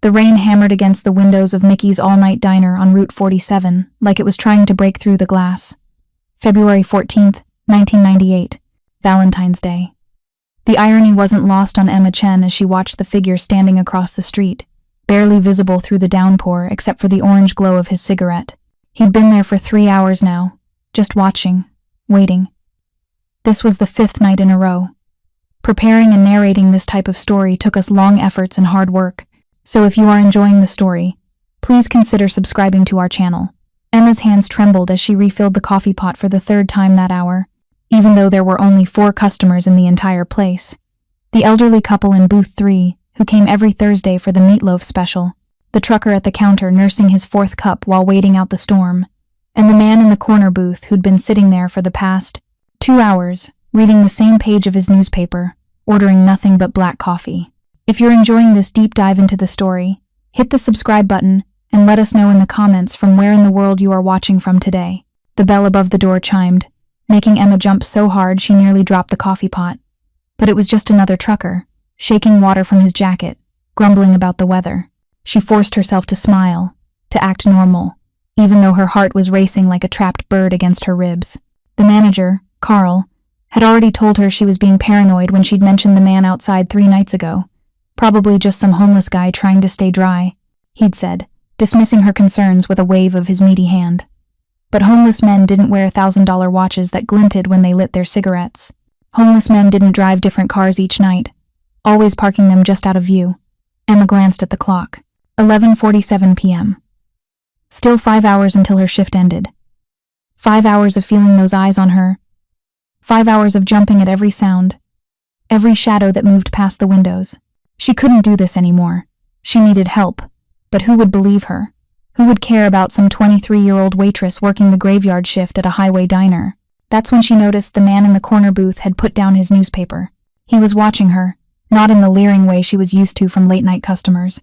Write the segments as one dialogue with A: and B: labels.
A: The rain hammered against the windows of Mickey's all-night diner on Route 47, like it was trying to break through the glass. February 14th, 1998, Valentine's Day. The irony wasn't lost on Emma Chen as she watched the figure standing across the street, barely visible through the downpour except for the orange glow of his cigarette. He'd been there for 3 hours now, just watching, waiting. This was the 5th night in a row. Preparing and narrating this type of story took us long efforts and hard work, so if you are enjoying the story, please consider subscribing to our channel. Emma's hands trembled as she refilled the coffee pot for the 3rd time that hour, even though there were only 4 customers in the entire place. The elderly couple in booth 3, who came every Thursday for the meatloaf special, the trucker at the counter nursing his 4th cup while waiting out the storm, and the man in the corner booth who'd been sitting there for the past 2 hours, reading the same page of his newspaper, ordering nothing but black coffee. If you're enjoying this deep dive into the story, hit the subscribe button and let us know in the comments from where in the world you are watching from today. The bell above the door chimed, making Emma jump so hard she nearly dropped the coffee pot. But it was just another trucker, shaking water from his jacket, grumbling about the weather. She forced herself to smile, to act normal, even though her heart was racing like a trapped bird against her ribs. The manager, Carl, had already told her she was being paranoid when she'd mentioned the man outside 3 nights ago. Probably just some homeless guy trying to stay dry, he'd said, dismissing her concerns with a wave of his meaty hand. But homeless men didn't wear $1,000 watches that glinted when they lit their cigarettes. Homeless men didn't drive different cars each night, always parking them just out of view. Emma glanced at the clock. 11:47 p.m. Still 5 hours until her shift ended. 5 hours of feeling those eyes on her. 5 hours of jumping at every sound, every shadow that moved past the windows. She couldn't do this anymore. She needed help. But who would believe her? Who would care about some 23-year-old waitress working the graveyard shift at a highway diner? That's when she noticed the man in the corner booth had put down his newspaper. He was watching her, not in the leering way she was used to from late-night customers,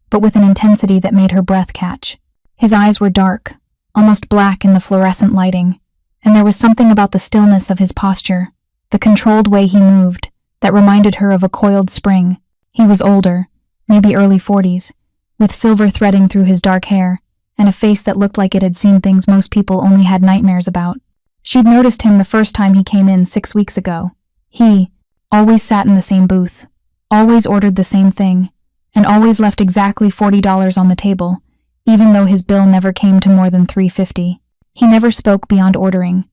A: but with an intensity that made her breath catch. His eyes were dark, almost black in the fluorescent lighting, and there was something about the stillness of his posture, the controlled way he moved, that reminded her of a coiled spring. He was older, maybe early 40s, with silver threading through his dark hair, and a face that looked like it had seen things most people only had nightmares about. She'd noticed him the first time he came in 6 weeks ago. He always sat in the same booth, always ordered the same thing, and always left exactly $40 on the table, even though his bill never came to more than $3.50. He never spoke beyond ordering,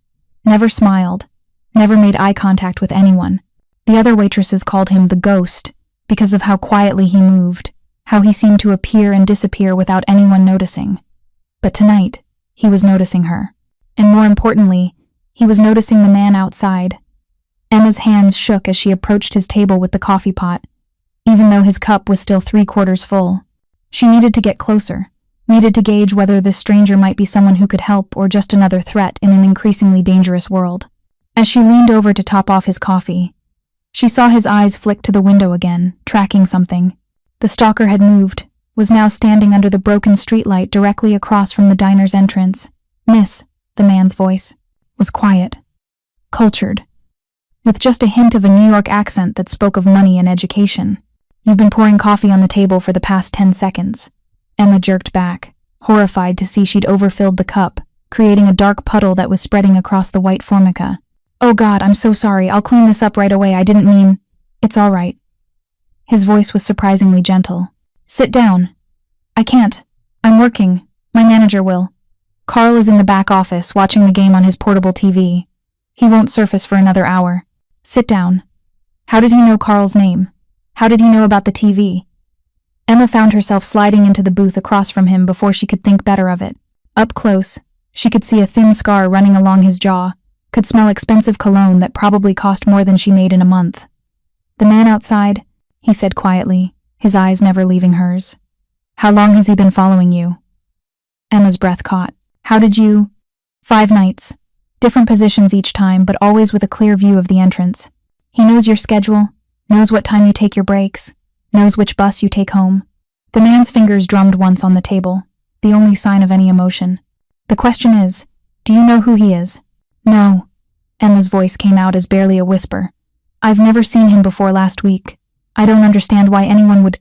A: never smiled, never made eye contact with anyone. The other waitresses called him the ghost because of how quietly he moved, how he seemed to appear and disappear without anyone noticing. But tonight, he was noticing her. And more importantly, he was noticing the man outside. Emma's hands shook as she approached his table with the coffee pot, even though his cup was still 3/4 full. She needed to get closer, needed to gauge whether this stranger might be someone who could help or just another threat in an increasingly dangerous world. As she leaned over to top off his coffee, she saw his eyes flick to the window again, tracking something. The stalker had moved, was now standing under the broken streetlight directly across from the diner's entrance. "Miss," the man's voice, was quiet, cultured, with just a hint of a New York accent that spoke of money and education. "You've been pouring coffee on the table for the past 10 seconds. Emma jerked back, horrified to see she'd overfilled the cup, creating a dark puddle that was spreading across the white formica. "Oh God, I'm so sorry. I'll clean this up right away. I didn't mean..." "It's all right." His voice was surprisingly gentle. "Sit down." "I can't. I'm working. My manager will. Carl is in the back office watching the game on his portable TV. He won't surface for another hour. Sit down." How did he know Carl's name? How did he know about the TV? Emma found herself sliding into the booth across from him before she could think better of it. Up close, she could see a thin scar running along his jaw, could smell expensive cologne that probably cost more than she made in a month. "The man outside," he said quietly, his eyes never leaving hers. "How long has he been following you?" Emma's breath caught. "How did you..." "5 nights. Different positions each time, but always with a clear view of the entrance. He knows your schedule, knows what time you take your breaks, knows which bus you take home." The man's fingers drummed once on the table, the only sign of any emotion. "The question is, do you know who he is?" "No." Emma's voice came out as barely a whisper. "I've never seen him before last week. I don't understand why anyone would..."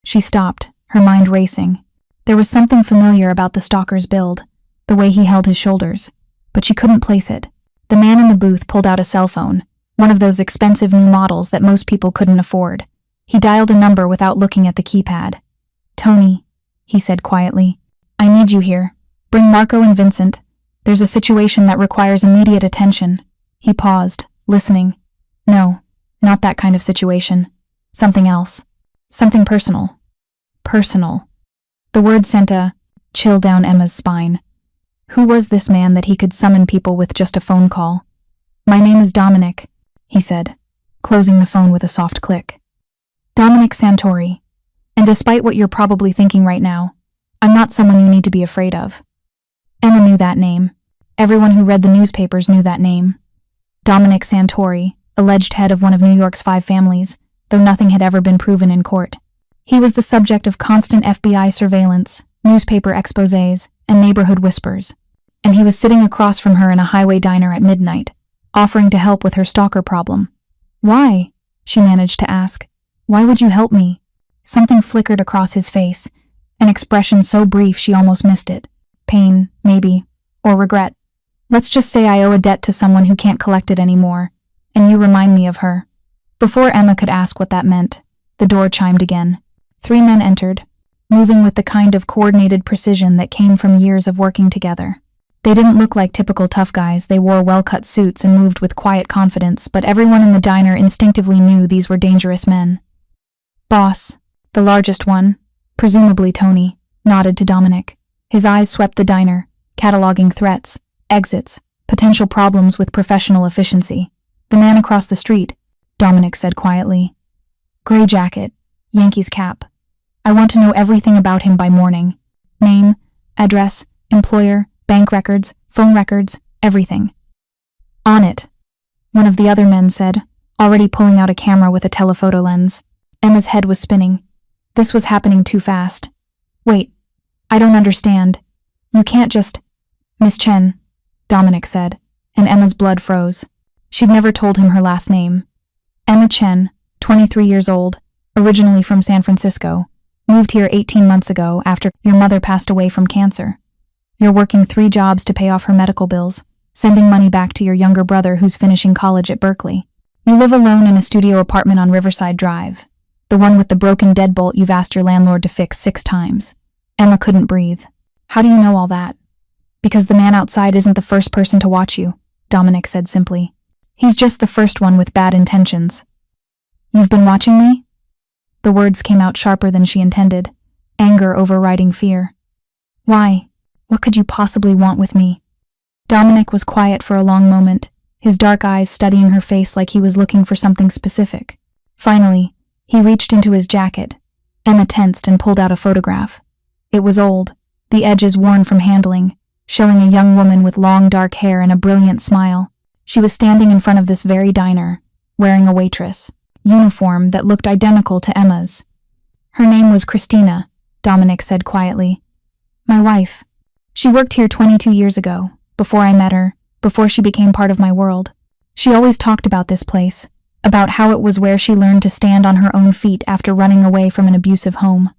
A: She stopped, her mind racing. There was something familiar about the stalker's build, the way he held his shoulders, but she couldn't place it. The man in the booth pulled out a cell phone, one of those expensive new models that most people couldn't afford. He dialed a number without looking at the keypad. "Tony," he said quietly, "I need you here. Bring Marco and Vincent. There's a situation that requires immediate attention." He paused, listening. "No, not that kind of situation. Something else. Something personal." Personal. The word sent a chill down Emma's spine. Who was this man that he could summon people with just a phone call? "My name is Dominic," he said, closing the phone with a soft click. "Dominic Santori. And despite what you're probably thinking right now, I'm not someone you need to be afraid of." Emma knew that name. Everyone who read the newspapers knew that name. Dominic Santori, alleged head of one of New York's 5 families, though nothing had ever been proven in court. He was the subject of constant FBI surveillance, newspaper exposés, and neighborhood whispers. And he was sitting across from her in a highway diner at midnight, offering to help with her stalker problem. "Why?" she managed to ask. "Why would you help me?" Something flickered across his face, an expression so brief she almost missed it. Pain, maybe, or regret. "Let's just say I owe a debt to someone who can't collect it anymore, and you remind me of her." Before Emma could ask what that meant, the door chimed again. 3 men entered, moving with the kind of coordinated precision that came from years of working together. They didn't look like typical tough guys. They wore well-cut suits and moved with quiet confidence, but everyone in the diner instinctively knew these were dangerous men. Boss, the largest one, presumably Tony, nodded to Dominic. His eyes swept the diner, cataloging threats, exits, potential problems with professional efficiency. "The man across the street," Dominic said quietly. "Gray jacket, Yankees cap. I want to know everything about him by morning. Name, address, employer, bank records, phone records, everything." "On it," one of the other men said, already pulling out a camera with a telephoto lens. Emma's head was spinning. This was happening too fast. "Wait, I don't understand. You can't just—" "Miss Chen," Dominic said, and Emma's blood froze. She'd never told him her last name. Emma Chen, 23 years old, originally from San Francisco, moved here 18 months ago after your mother passed away from cancer. You're working 3 jobs to pay off her medical bills, sending money back to your younger brother who's finishing college at Berkeley. You live alone in a studio apartment on Riverside Drive, the one with the broken deadbolt you've asked your landlord to fix 6 times. Emma couldn't breathe. "How do you know all that?" "Because the man outside isn't the first person to watch you," Dominic said simply. "He's just the first one with bad intentions." "You've been watching me?" The words came out sharper than she intended, anger overriding fear. "Why? What could you possibly want with me?" Dominic was quiet for a long moment, his dark eyes studying her face like he was looking for something specific. Finally, he reached into his jacket. Emma tensed and pulled out a photograph. It was old, the edges worn from handling, showing a young woman with long dark hair and a brilliant smile. She was standing in front of this very diner, wearing a waitress uniform that looked identical to Emma's. "Her name was Christina," Dominic said quietly. "My wife. She worked here 22 years ago, before I met her, before she became part of my world. She always talked about this place, about how it was where she learned to stand on her own feet after running away from an abusive home."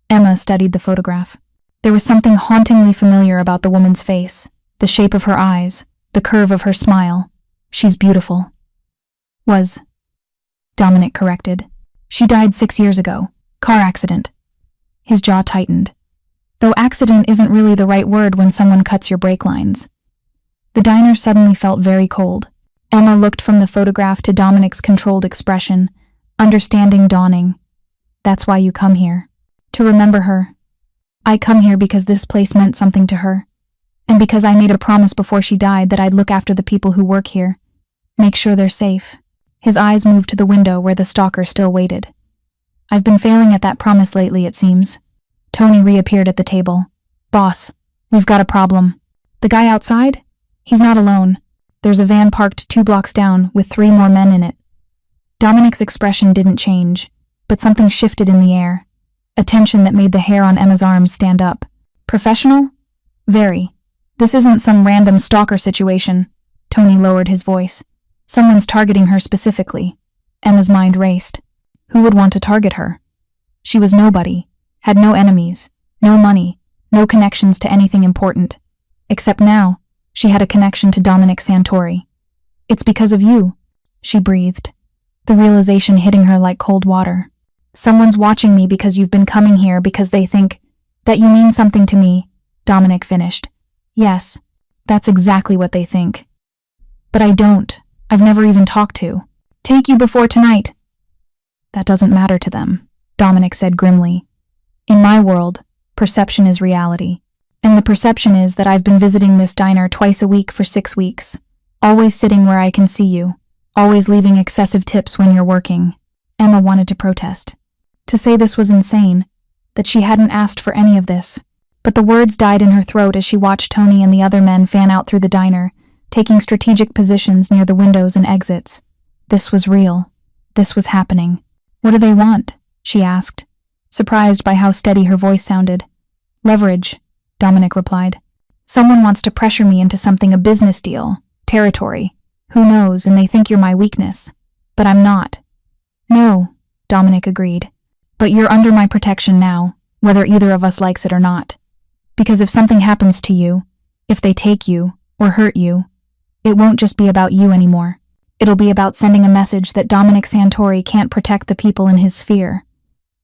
A: Emma studied the photograph. There was something hauntingly familiar about the woman's face, the shape of her eyes, the curve of her smile. "She's beautiful." "Was," Dominic corrected. "She died 6 years ago. Car accident." His jaw tightened. Though accident isn't really the right word when someone cuts your brake lines. The diner suddenly felt very cold. Emma looked from the photograph to Dominic's controlled expression, understanding dawning. "That's why you come here. To remember her." "I come here because this place meant something to her. And because I made a promise before she died that I'd look after the people who work here. Make sure they're safe." His eyes moved to the window where the stalker still waited. "I've been failing at that promise lately, it seems." Tony reappeared at the table. "Boss, we've got a problem." "The guy outside? He's not alone. There's a van parked 2 blocks down with 3 more men in it." Dominic's expression didn't change, but something shifted in the air. A tension that made the hair on Emma's arms stand up. "Professional?" "Very. This isn't some random stalker situation." Tony lowered his voice. "Someone's targeting her specifically." Emma's mind raced. Who would want to target her? She was nobody. had no enemies, no money, no connections to anything important. Except now, she had a connection to Dominic Santori. "It's because of you," she breathed, the realization hitting her like cold water. "Someone's watching me because you've been coming here because they think that you mean something to me," Dominic finished. "Yes, that's exactly what they think. But I don't. I've never even talked to. Take you before tonight." "That doesn't matter to them," Dominic said grimly. "In my world, perception is reality. And the perception is that I've been visiting this diner twice a week for 6 weeks, always sitting where I can see you, always leaving excessive tips when you're working." Emma wanted to protest, to say this was insane, that she hadn't asked for any of this, but the words died in her throat as she watched Tony and the other men fan out through the diner, taking strategic positions near the windows and exits. This was real. This was happening. "What do they want?" she asked, surprised by how steady her voice sounded. "Leverage," Dominic replied. "Someone wants to pressure me into something, a business deal, territory. Who knows, and they think you're my weakness. But I'm not." "No," Dominic agreed. "But you're under my protection now, whether either of us likes it or not. Because if something happens to you, if they take you, or hurt you, it won't just be about you anymore. It'll be about sending a message that Dominic Santori can't protect the people in his sphere."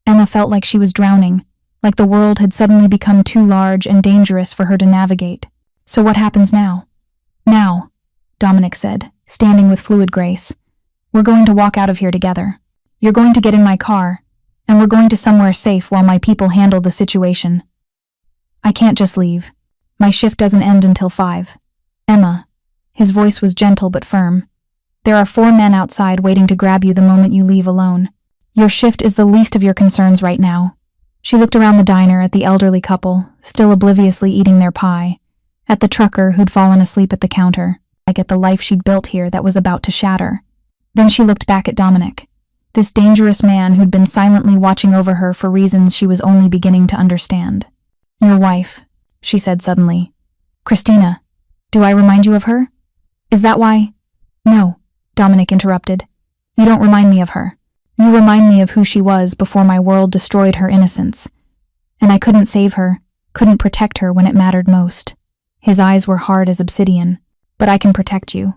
A: Emma felt like she was drowning, like the world had suddenly become too large and dangerous for her to navigate. "So what happens now?" "Now," Dominic said, standing with fluid grace. "We're going to walk out of here together. You're going to get in my car, and we're going to somewhere safe while my people handle the situation." "I can't just leave. My shift doesn't end until 5. Emma," his voice was gentle but firm, "there are 4 men outside waiting to grab you the moment you leave alone. Your shift is the least of your concerns right now." She looked around the diner at the elderly couple, still obliviously eating their pie, at the trucker who'd fallen asleep at the counter, at the life she'd built here that was about to shatter. Then she looked back at Dominic, this dangerous man who'd been silently watching over her for reasons she was only beginning to understand. "Your wife," she said suddenly. "Christina. Do I remind you of her? Is that why?" "No," Dominic interrupted. "You don't remind me of her. You remind me of who she was before my world destroyed her innocence. And I couldn't save her, couldn't protect her when it mattered most." His eyes were hard as obsidian. "But I can protect you."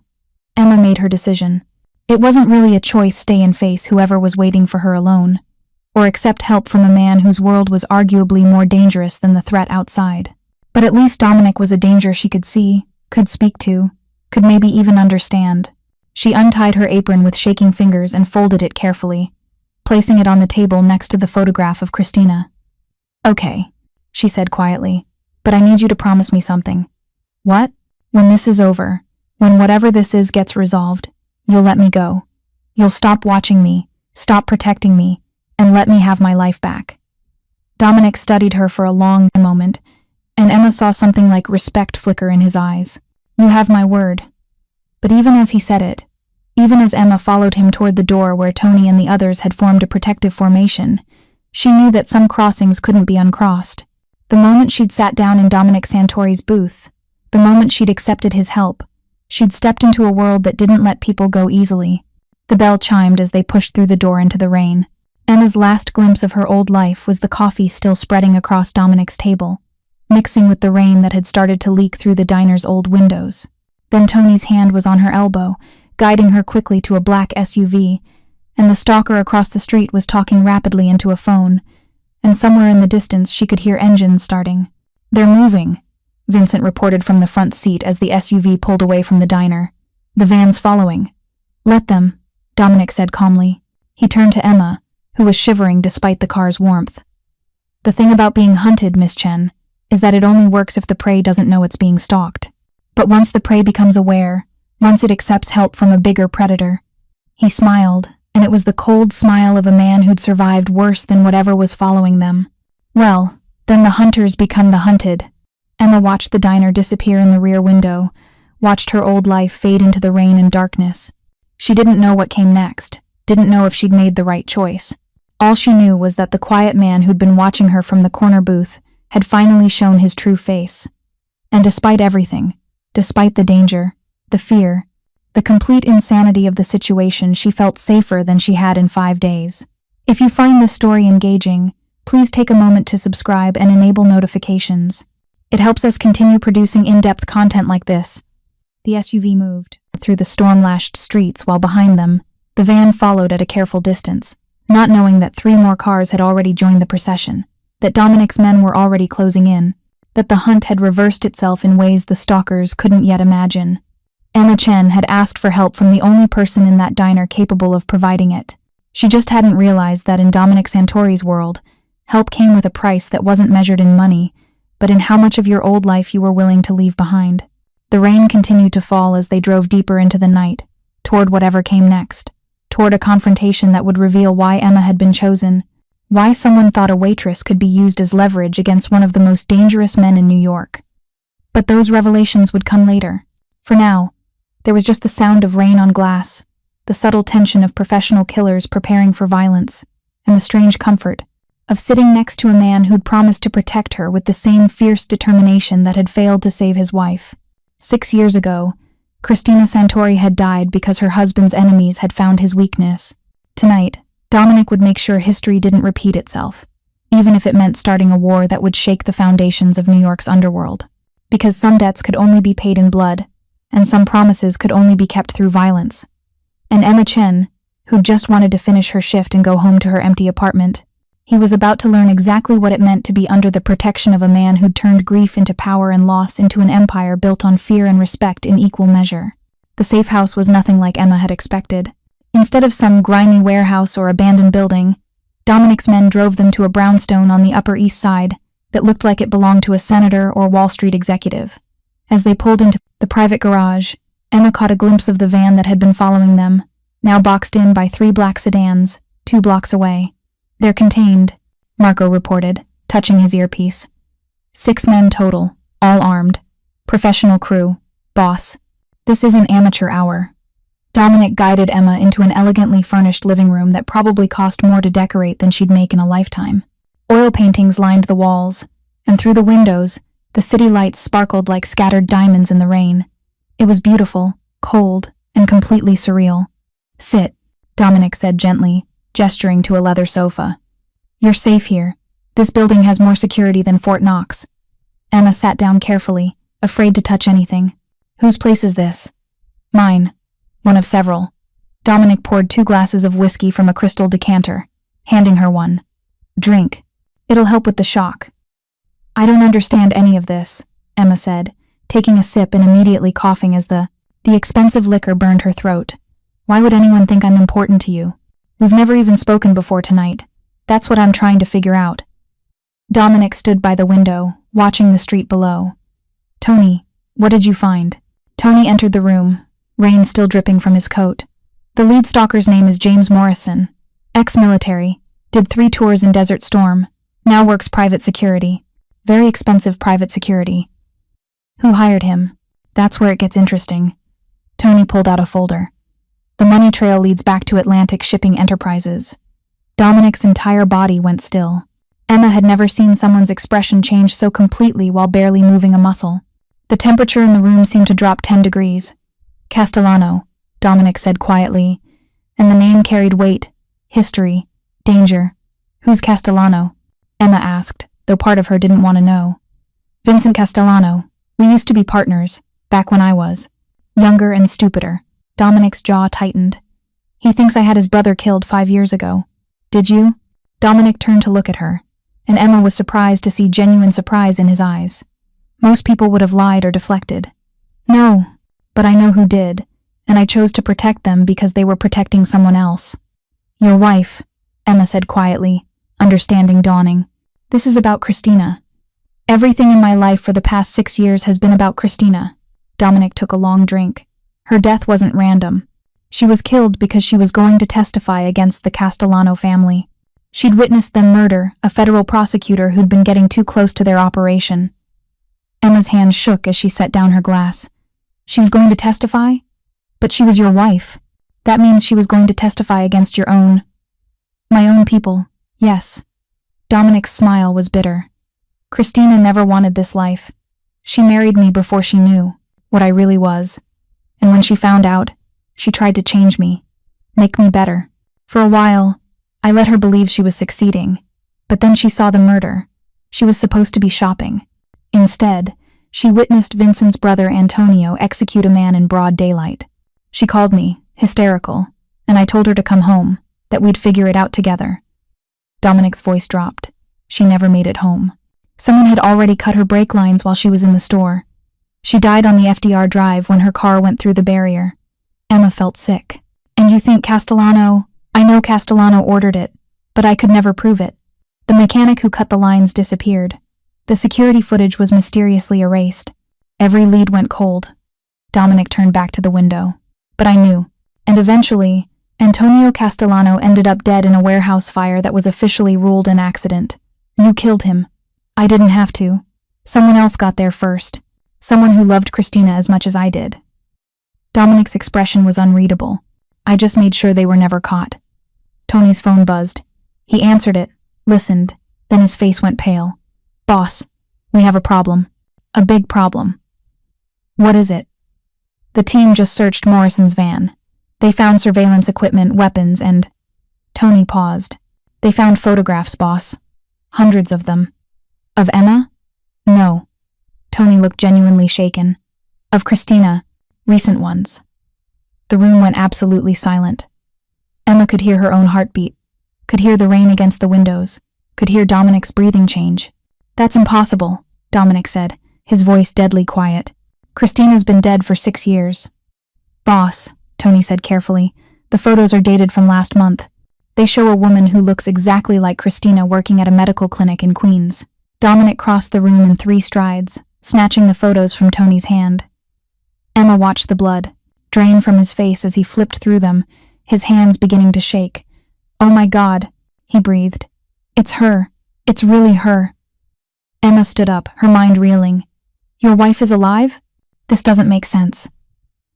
A: Emma made her decision. It wasn't really a choice stay and face whoever was waiting for her alone, or accept help from a man whose world was arguably more dangerous than the threat outside. But at least Dominic was a danger she could see, could speak to, could maybe even understand. She untied her apron with shaking fingers and folded it carefully, placing it on the table next to the photograph of Christina. "Okay," she said quietly, "but I need you to promise me something." "What?" "When this is over, when whatever this is gets resolved, you'll let me go. You'll stop watching me, stop protecting me, and let me have my life back." Dominic studied her for a long moment, and Emma saw something like respect flicker in his eyes. "You have my word." But even as he said it, even as Emma followed him toward the door where Tony and the others had formed a protective formation, she knew that some crossings couldn't be uncrossed. The moment she'd sat down in Dominic Santori's booth, the moment she'd accepted his help, she'd stepped into a world that didn't let people go easily. The bell chimed as they pushed through the door into the rain. Emma's last glimpse of her old life was the coffee still spreading across Dominic's table, mixing with the rain that had started to leak through the diner's old windows. Then Tony's hand was on her elbow, guiding her quickly to a black SUV, and the stalker across the street was talking rapidly into a phone, and somewhere in the distance she could hear engines starting. "They're moving," Vincent reported from the front seat as the SUV pulled away from the diner. "The van's following." "Let them," Dominic said calmly. He turned to Emma, who was shivering despite the car's warmth. "The thing about being hunted, Miss Chen, is that it only works if the prey doesn't know it's being stalked. But once the prey becomes aware, once it accepts help from a bigger predator." He smiled, and it was the cold smile of a man who'd survived worse than whatever was following them. "Well, then the hunters become the hunted." Emma watched the diner disappear in the rear window, watched her old life fade into the rain and darkness. She didn't know what came next, didn't know if she'd made the right choice. All she knew was that the quiet man who'd been watching her from the corner booth had finally shown his true face. And despite everything, despite the danger, the fear, the complete insanity of the situation, she felt safer than she had in 5 days. If you find this story engaging, Please take a moment to subscribe and enable notifications. It helps us continue producing in-depth content like this. The SUV moved through the storm-lashed streets while behind them, the van followed at a careful distance, not knowing that 3 more cars had already joined the procession, that Dominic's men were already closing in, that the hunt had reversed itself in ways the stalkers couldn't yet imagine. Emma Chen had asked for help from the only person in that diner capable of providing it. She just hadn't realized that in Dominic Santori's world, help came with a price that wasn't measured in money, but in how much of your old life you were willing to leave behind. The rain continued to fall as they drove deeper into the night, toward whatever came next, toward a confrontation that would reveal why Emma had been chosen, why someone thought a waitress could be used as leverage against one of the most dangerous men in New York. But those revelations would come later. For now, there was just the sound of rain on glass, the subtle tension of professional killers preparing for violence, and the strange comfort of sitting next to a man who'd promised to protect her with the same fierce determination that had failed to save his wife. 6 years ago, Christina Santori had died because her husband's enemies had found his weakness. Tonight, Dominic would make sure history didn't repeat itself, even if it meant starting a war that would shake the foundations of New York's underworld. Because some debts could only be paid in blood, and some promises could only be kept through violence. And Emma Chen, who just wanted to finish her shift and go home to her empty apartment, he was about to learn exactly what it meant to be under the protection of a man who'd turned grief into power and loss into an empire built on fear and respect in equal measure. The safe house was nothing like Emma had expected. Instead of some grimy warehouse or abandoned building, Dominic's men drove them to a brownstone on the Upper East Side that looked like it belonged to a senator or Wall Street executive. As they pulled into the private garage, Emma caught a glimpse of the van that had been following them, now boxed in by 3 black sedans, 2 blocks away. They're contained, Marco reported, touching his earpiece. 6 men total, all armed. Professional crew. Boss. This isn't amateur hour. Dominic guided Emma into an elegantly furnished living room that probably cost more to decorate than she'd make in a lifetime. Oil paintings lined the walls, and through the windows, the city lights sparkled like scattered diamonds in the rain. It was beautiful, cold, and completely surreal. Sit, Dominic said gently, gesturing to a leather sofa. You're safe here. This building has more security than Fort Knox. Emma sat down carefully, afraid to touch anything. Whose place is this? Mine. One of several. Dominic poured 2 glasses of whiskey from a crystal decanter, handing her one. Drink. It'll help with the shock. I don't understand any of this, Emma said, taking a sip and immediately coughing as the expensive liquor burned her throat. Why would anyone think I'm important to you? We've never even spoken before tonight. That's what I'm trying to figure out. Dominic stood by the window, watching the street below. Tony, what did you find? Tony entered the room, rain still dripping from his coat. The lead stalker's name is James Morrison. Ex-military, did 3 tours in Desert Storm, now works private security. Very expensive private security. Who hired him? That's where it gets interesting. Tony pulled out a folder. The money trail leads back to Atlantic Shipping Enterprises. Dominic's entire body went still. Emma had never seen someone's expression change so completely while barely moving a muscle. The temperature in the room seemed to drop 10 degrees. Castellano, Dominic said quietly, and the name carried weight, history, danger. Who's Castellano? Emma asked, though part of her didn't want to know. Vincent Castellano. We used to be partners, back when I was. Younger and stupider. Dominic's jaw tightened. He thinks I had his brother killed 5 years ago. Did you? Dominic turned to look at her, and Emma was surprised to see genuine surprise in his eyes. Most people would have lied or deflected. No, but I know who did, and I chose to protect them because they were protecting someone else. Your wife, Emma said quietly, understanding dawning. This is about Christina. Everything in my life for the past 6 years has been about Christina. Dominic took a long drink. Her death wasn't random. She was killed because she was going to testify against the Castellano family. She'd witnessed them murder a federal prosecutor who'd been getting too close to their operation. Emma's hand shook as she set down her glass. She was going to testify? But she was your wife. That means she was going to testify against your own... My own people, yes. Dominic's smile was bitter. Christina never wanted this life. She married me before she knew what I really was. And when she found out, she tried to change me, make me better. For a while, I let her believe she was succeeding. But then she saw the murder. She was supposed to be shopping. Instead, she witnessed Vincent's brother Antonio execute a man in broad daylight. She called me, hysterical, and I told her to come home, that we'd figure it out together. Dominic's voice dropped. She never made it home. Someone had already cut her brake lines while she was in the store. She died on the FDR drive when her car went through the barrier. Emma felt sick. And you think Castellano? I know Castellano ordered it, but I could never prove it. The mechanic who cut the lines disappeared. The security footage was mysteriously erased. Every lead went cold. Dominic turned back to the window. But I knew. And eventually, Antonio Castellano ended up dead in a warehouse fire that was officially ruled an accident. You killed him. I didn't have to. Someone else got there first. Someone who loved Christina as much as I did. Dominic's expression was unreadable. I just made sure they were never caught. Tony's phone buzzed. He answered it, listened, then his face went pale. Boss, we have a problem. A big problem. What is it? The team just searched Morrison's van. They found surveillance equipment, weapons, and... Tony paused. They found photographs, boss. Hundreds of them. Of Emma? No. Tony looked genuinely shaken. Of Christina. Recent ones. The room went absolutely silent. Emma could hear her own heartbeat, could hear the rain against the windows, could hear Dominic's breathing change. That's impossible, Dominic said, his voice deadly quiet. Christina's been dead for 6 years. Boss, Tony said carefully, the photos are dated from last month. They show a woman who looks exactly like Christina working at a medical clinic in Queens. Dominic crossed the room in 3 strides, snatching the photos from Tony's hand. Emma watched the blood drain from his face as he flipped through them, his hands beginning to shake. Oh my God, he breathed. It's her. It's really her. Emma stood up, her mind reeling. Your wife is alive? This doesn't make sense.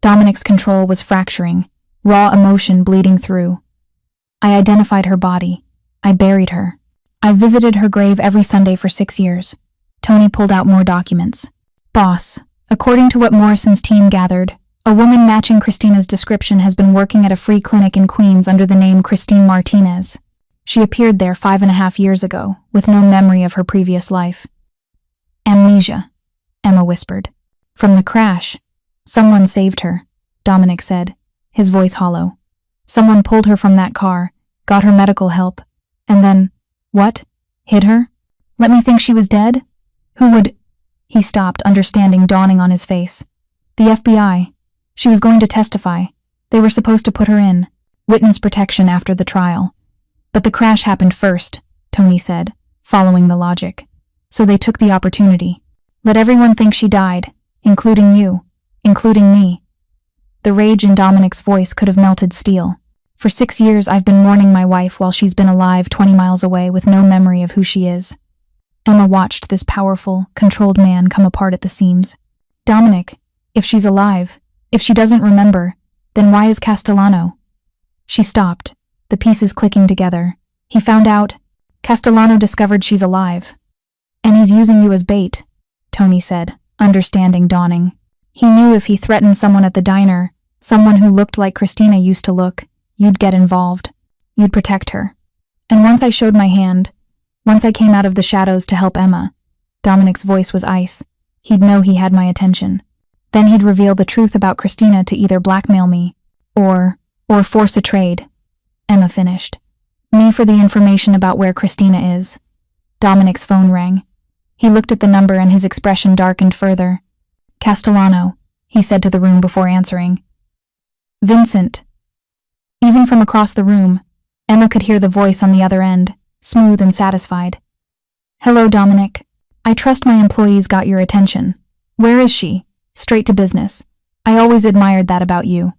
A: Dominic's control was fracturing, raw emotion bleeding through. I identified her body. I buried her. I visited her grave every Sunday for 6 years. Tony pulled out more documents. Boss, according to what Morrison's team gathered, a woman matching Christina's description has been working at a free clinic in Queens under the name Christine Martinez. She appeared there 5.5 years ago, with no memory of her previous life. Amnesia, Emma whispered. From the crash. Someone saved her, Dominic said, his voice hollow. Someone pulled her from that car, got her medical help, and then, what? Hid her? Let me think she was dead? Who would... He stopped, understanding dawning on his face. The FBI. She was going to testify. They were supposed to put her in. Witness protection after the trial. But the crash happened first, Tony said, following the logic. So they took the opportunity. Let everyone think she died, including you, including me. The rage in Dominic's voice could have melted steel. For 6 years I've been mourning my wife while she's been alive 20 miles away with no memory of who she is. Emma watched this powerful, controlled man come apart at the seams. Dominic, if she's alive, if she doesn't remember, then why is Castellano? She stopped, the pieces clicking together. He found out. Castellano discovered she's alive. And he's using you as bait, Tony said, understanding dawning. He knew if he threatened someone at the diner, someone who looked like Christina used to look, you'd get involved. You'd protect her. And once I showed my hand, once I came out of the shadows to help Emma, Dominic's voice was ice. He'd know he had my attention. Then he'd reveal the truth about Christina to either blackmail me, or force a trade. Emma finished. Me for the information about where Christina is. Dominic's phone rang. He looked at the number and his expression darkened further. Castellano, he said to the room before answering. Vincent. Even from across the room, Emma could hear the voice on the other end, smooth and satisfied. Hello, Dominic. I trust my employees got your attention. Where is she? Straight to business. I always admired that about you.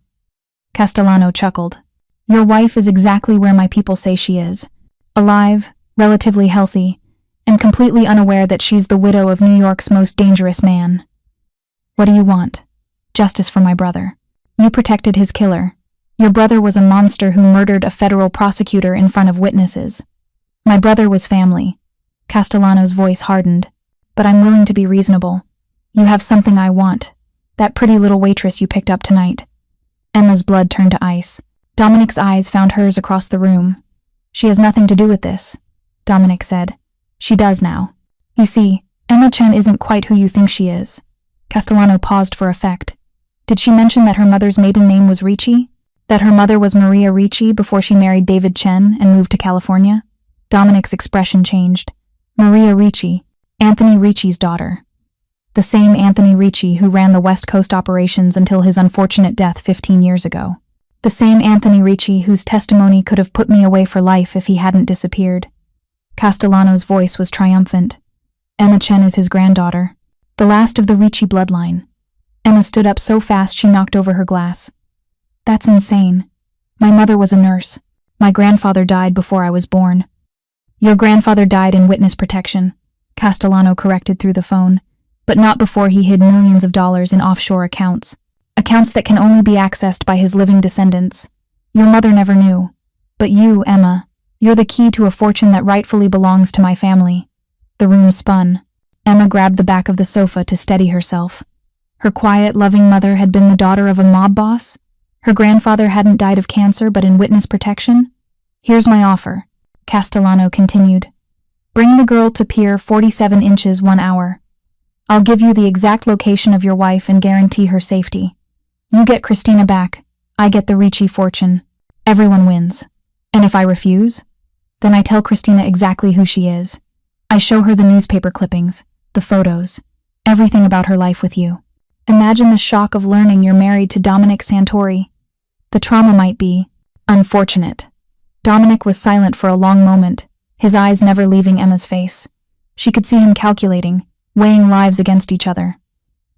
A: Castellano chuckled. Your wife is exactly where my people say she is. Alive, relatively healthy, and completely unaware that she's the widow of New York's most dangerous man. What do you want? Justice for my brother. You protected his killer. Your brother was a monster who murdered a federal prosecutor in front of witnesses. My brother was family. Castellano's voice hardened. But I'm willing to be reasonable. You have something I want. That pretty little waitress you picked up tonight. Emma's blood turned to ice. Dominic's eyes found hers across the room. She has nothing to do with this. Dominic said. She does now. You see, Emma Chen isn't quite who you think she is. Castellano paused for effect. Did she mention that her mother's maiden name was Ricci? That her mother was Maria Ricci before she married David Chen and moved to California? Dominic's expression changed. Maria Ricci, Anthony Ricci's daughter. The same Anthony Ricci who ran the West Coast operations until his unfortunate death 15 years ago. The same Anthony Ricci whose testimony could have put me away for life if he hadn't disappeared. Castellano's voice was triumphant. Emma Chen is his granddaughter, the last of the Ricci bloodline. Emma stood up so fast she knocked over her glass. That's insane. My mother was a nurse. My grandfather died before I was born. Your grandfather died in witness protection, Castellano corrected through the phone, but not before he hid millions of dollars in offshore accounts. Accounts that can only be accessed by his living descendants. Your mother never knew. But you, Emma, you're the key to a fortune that rightfully belongs to my family. The room spun. Emma grabbed the back of the sofa to steady herself. Her quiet, loving mother had been the daughter of a mob boss? Her grandfather hadn't died of cancer but in witness protection? Here's my offer, Castellano continued. Bring the girl to Pier 47 inches 1 hour. I'll give you the exact location of your wife and guarantee her safety. You get Christina back. I get the Ricci fortune. Everyone wins. And if I refuse? Then I tell Christina exactly who she is. I show her the newspaper clippings, the photos, everything about her life with you. Imagine the shock of learning you're married to Dominic Santori. The trauma might be unfortunate. Dominic was silent for a long moment, his eyes never leaving Emma's face. She could see him calculating, weighing lives against each other.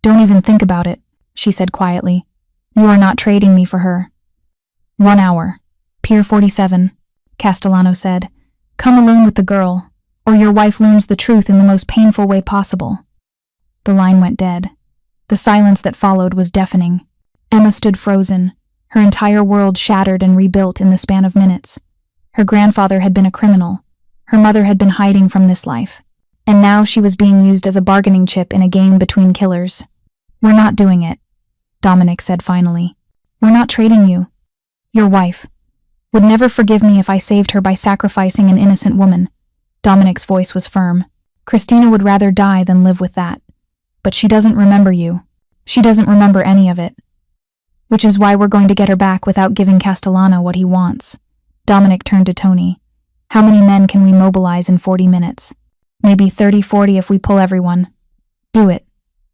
A: Don't even think about it, she said quietly. You are not trading me for her. 1 hour. Pier 47, Castellano said. Come alone with the girl, or your wife learns the truth in the most painful way possible. The line went dead. The silence that followed was deafening. Emma stood frozen, her entire world shattered and rebuilt in the span of minutes. Her grandfather had been a criminal. Her mother had been hiding from this life. And now she was being used as a bargaining chip in a game between killers. We're not doing it, Dominic said finally. We're not trading you. Your wife would never forgive me if I saved her by sacrificing an innocent woman. Dominic's voice was firm. Christina would rather die than live with that. But she doesn't remember you. She doesn't remember any of it. Which is why we're going to get her back without giving Castellano what he wants. Dominic turned to Tony. How many men can we mobilize in 40 minutes? Maybe 30-40 if we pull everyone. Do it.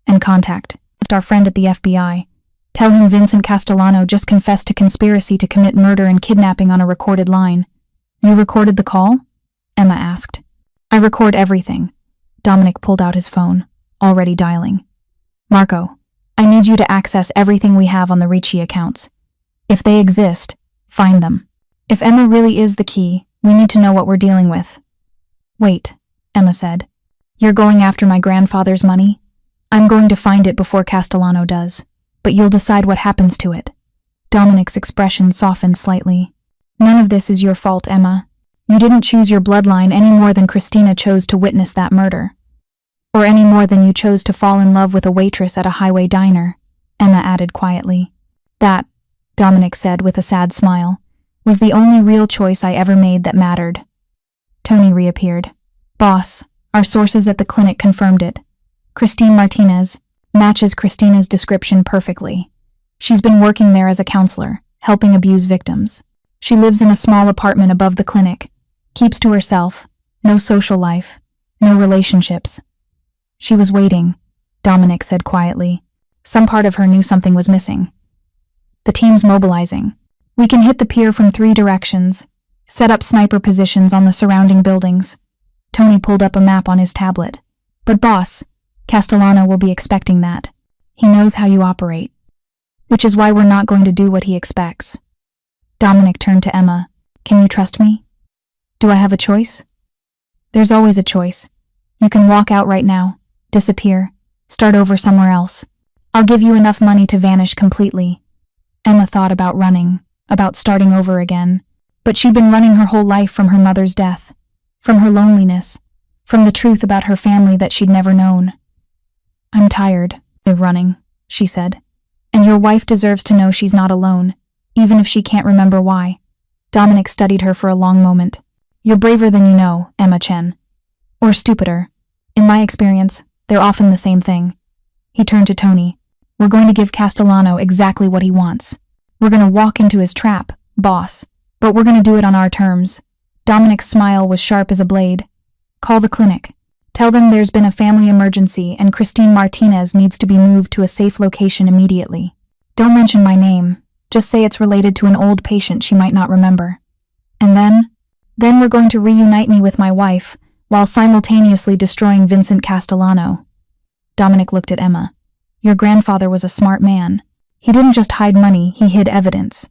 A: And contact our friend at the FBI. Tell him Vincent Castellano just confessed to conspiracy to commit murder and kidnapping on a recorded line. You recorded the call? Emma asked. I record everything. Dominic pulled out his phone, already dialing. Marco, I need you to access everything we have on the Ricci accounts. If they exist, find them. If Emma really is the key, we need to know what we're dealing with. Wait, Emma said. You're going after my grandfather's money? I'm going to find it before Castellano does, but you'll decide what happens to it. Dominic's expression softened slightly. None of this is your fault, Emma. You didn't choose your bloodline any more than Christina chose to witness that murder. Or any more than you chose to fall in love with a waitress at a highway diner, Emma added quietly. That, Dominic said with a sad smile, was the only real choice I ever made that mattered. Tony reappeared. Boss, our sources at the clinic confirmed it. Christine Martinez matches Christina's description perfectly. She's been working there as a counselor, helping abuse victims. She lives in a small apartment above the clinic, keeps to herself, no social life, no relationships. She was waiting, Dominic said quietly. Some part of her knew something was missing. The team's mobilizing. We can hit the pier from 3 directions, set up sniper positions on the surrounding buildings. Tony pulled up a map on his tablet. But boss, Castellano will be expecting that. He knows how you operate. Which is why we're not going to do what he expects. Dominic turned to Emma. Can you trust me? Do I have a choice? There's always a choice. You can walk out right now, disappear, start over somewhere else. I'll give you enough money to vanish completely. Emma thought about running, about starting over again. But she'd been running her whole life from her mother's death, from her loneliness, from the truth about her family that she'd never known. I'm tired of running, she said. And your wife deserves to know she's not alone, even if she can't remember why. Dominic studied her for a long moment. You're braver than you know, Emma Chen. Or stupider. In my experience, they're often the same thing. He turned to Tony. We're going to give Castellano exactly what he wants. We're going to walk into his trap, boss. But we're going to do it on our terms. Dominic's smile was sharp as a blade. Call the clinic. Tell them there's been a family emergency and Christine Martinez needs to be moved to a safe location immediately. Don't mention my name. Just say it's related to an old patient she might not remember. And then we're going to reunite me with my wife, while simultaneously destroying Vincent Castellano. Dominic looked at Emma. Your grandfather was a smart man. He didn't just hide money, he hid evidence.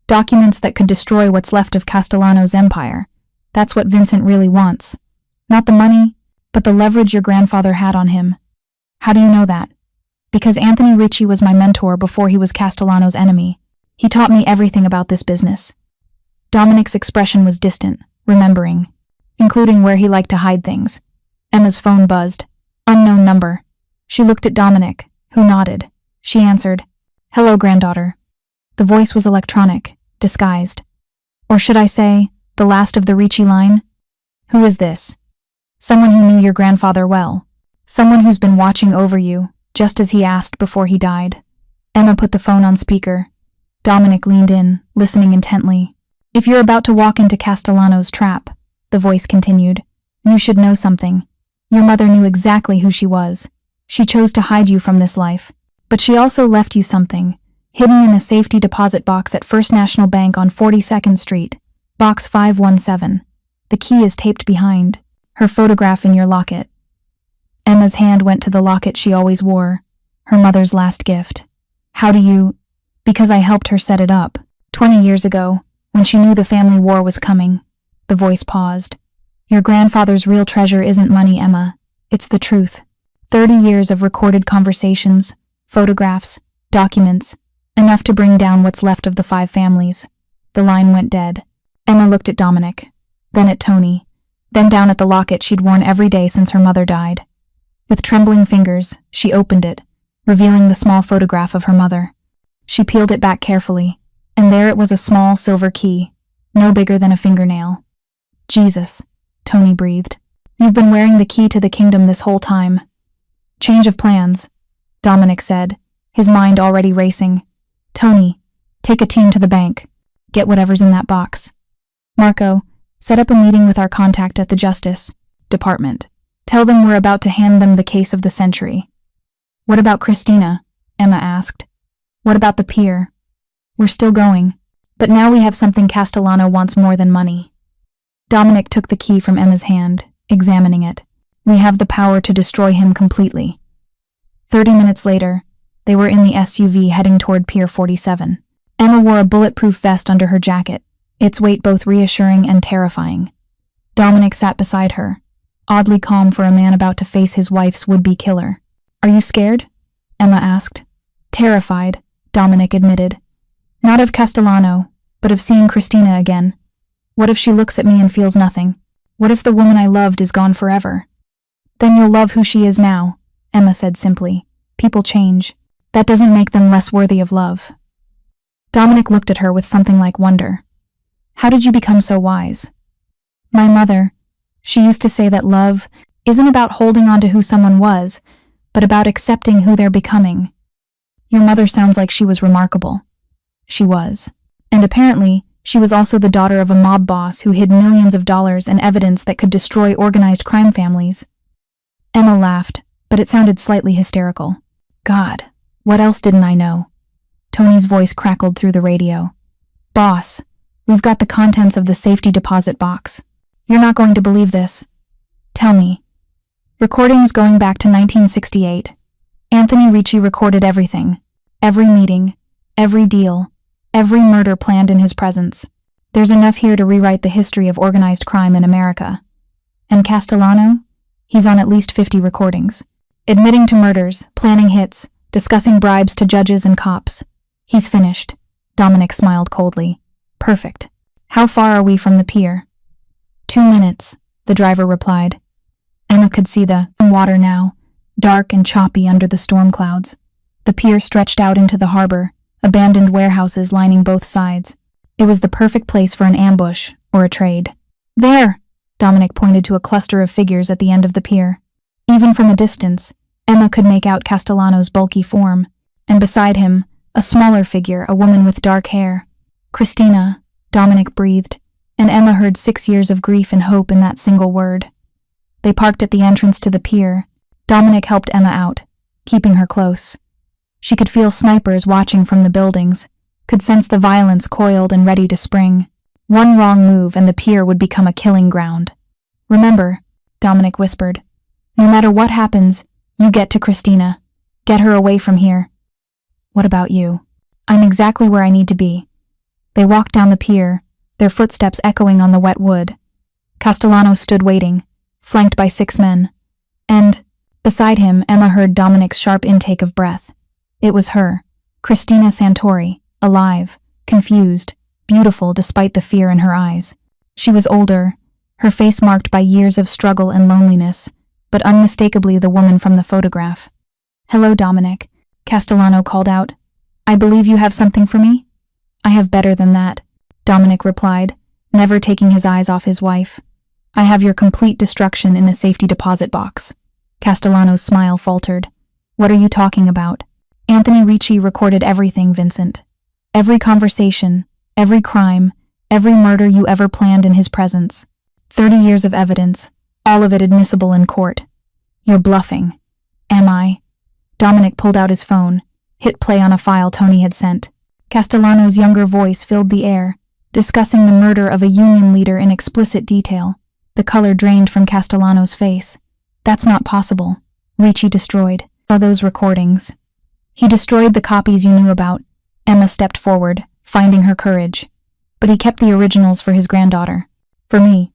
A: Documents that could destroy what's left of Castellano's empire. That's what Vincent really wants. Not the money, but the leverage your grandfather had on him. How do you know that? Because Anthony Ricci was my mentor before he was Castellano's enemy. He taught me everything about this business. Dominic's expression was distant, remembering, including where he liked to hide things. Emma's phone buzzed. Unknown number. She looked at Dominic, who nodded. She answered, Hello, granddaughter. The voice was electronic, disguised. Or should I say, the last of the Ricci line? Who is this? Someone who knew your grandfather well. Someone who's been watching over you, just as he asked before he died. Emma put the phone on speaker. Dominic leaned in, listening intently. If you're about to walk into Castellano's trap, the voice continued, you should know something. Your mother knew exactly who she was. She chose to hide you from this life. But she also left you something, hidden in a safety deposit box at First National Bank on 42nd Street, box 517. The key is taped behind, her photograph in your locket. Emma's hand went to the locket she always wore, her mother's last gift. How do you... Because I helped her set it up, 20 years ago, when she knew the family war was coming. The voice paused. Your grandfather's real treasure isn't money, Emma. It's the truth. 30 years of recorded conversations, photographs, documents, enough to bring down what's left of the 5 families. The line went dead. Emma looked at Dominic, then at Tony, then down at the locket she'd worn every day since her mother died. With trembling fingers, she opened it, revealing the small photograph of her mother. She peeled it back carefully, and there it was, a small silver key, no bigger than a fingernail. Jesus, Tony breathed. You've been wearing the key to the kingdom this whole time. Change of plans, Dominic said, his mind already racing. Tony, take a team to the bank. Get whatever's in that box. Marco, set up a meeting with our contact at the Justice Department. Tell them we're about to hand them the case of the century. What about Christina? Emma asked. What about the pier? We're still going, but now we have something Castellano wants more than money. Dominic took the key from Emma's hand, examining it. We have the power to destroy him completely. 30 minutes later, they were in the SUV heading toward Pier 47. Emma wore a bulletproof vest under her jacket, its weight both reassuring and terrifying. Dominic sat beside her, oddly calm for a man about to face his wife's would-be killer. Are you scared? Emma asked. Terrified, Dominic admitted. Not of Castellano, but of seeing Christina again. What if she looks at me and feels nothing? What if the woman I loved is gone forever? Then you'll love who she is now, Emma said simply. People change. That doesn't make them less worthy of love. Dominic looked at her with something like wonder. How did you become so wise? My mother, she used to say that love isn't about holding on to who someone was, but about accepting who they're becoming. Your mother sounds like she was remarkable. She was. And apparently, she was also the daughter of a mob boss who hid millions of dollars and evidence that could destroy organized crime families. Emma laughed, but it sounded slightly hysterical. God, what else didn't I know? Tony's voice crackled through the radio. Boss, we've got the contents of the safety deposit box. You're not going to believe this. Tell me. Recordings going back to 1968. Anthony Ricci recorded everything. Every meeting, every deal, every murder planned in his presence. There's enough here to rewrite the history of organized crime in America. And Castellano? He's on at least 50 recordings. Admitting to murders, planning hits, discussing bribes to judges and cops. He's finished. Dominic smiled coldly. Perfect. How far are we from the pier? 2 minutes, the driver replied. Emma could see the water now, dark and choppy under the storm clouds. The pier stretched out into the harbor, abandoned warehouses lining both sides. It was the perfect place for an ambush or a trade. There! Dominic pointed to a cluster of figures at the end of the pier. Even from a distance, Emma could make out Castellano's bulky form, and beside him, a smaller figure, a woman with dark hair. Christina, Dominic breathed, and Emma heard 6 years of grief and hope in that single word. They parked at the entrance to the pier. Dominic helped Emma out, keeping her close. She could feel snipers watching from the buildings, could sense the violence coiled and ready to spring. One wrong move and the pier would become a killing ground. Remember, Dominic whispered, no matter what happens, you get to Christina. Get her away from here. What about you? I'm exactly where I need to be. They walked down the pier, their footsteps echoing on the wet wood. Castellano stood waiting, flanked by 6 men. And, beside him, Emma heard Dominic's sharp intake of breath. It was her, Christina Santori, alive, confused, beautiful despite the fear in her eyes. She was older, her face marked by years of struggle and loneliness, but unmistakably the woman from the photograph. Hello, Dominic, Castellano called out. I believe you have something for me? I have better than that, Dominic replied, never taking his eyes off his wife. I have your complete destruction in a safety deposit box. Castellano's smile faltered. What are you talking about? Anthony Ricci recorded everything, Vincent. Every conversation, every crime, every murder you ever planned in his presence. 30 years of evidence, all of it admissible in court. You're bluffing. Am I? Dominic pulled out his phone, hit play on a file Tony had sent. Castellano's younger voice filled the air, discussing the murder of a union leader in explicit detail. The color drained from Castellano's face. That's not possible. Ricci destroyed those recordings. He destroyed the copies you knew about. Emma stepped forward, finding her courage. But he kept the originals for his granddaughter. For me.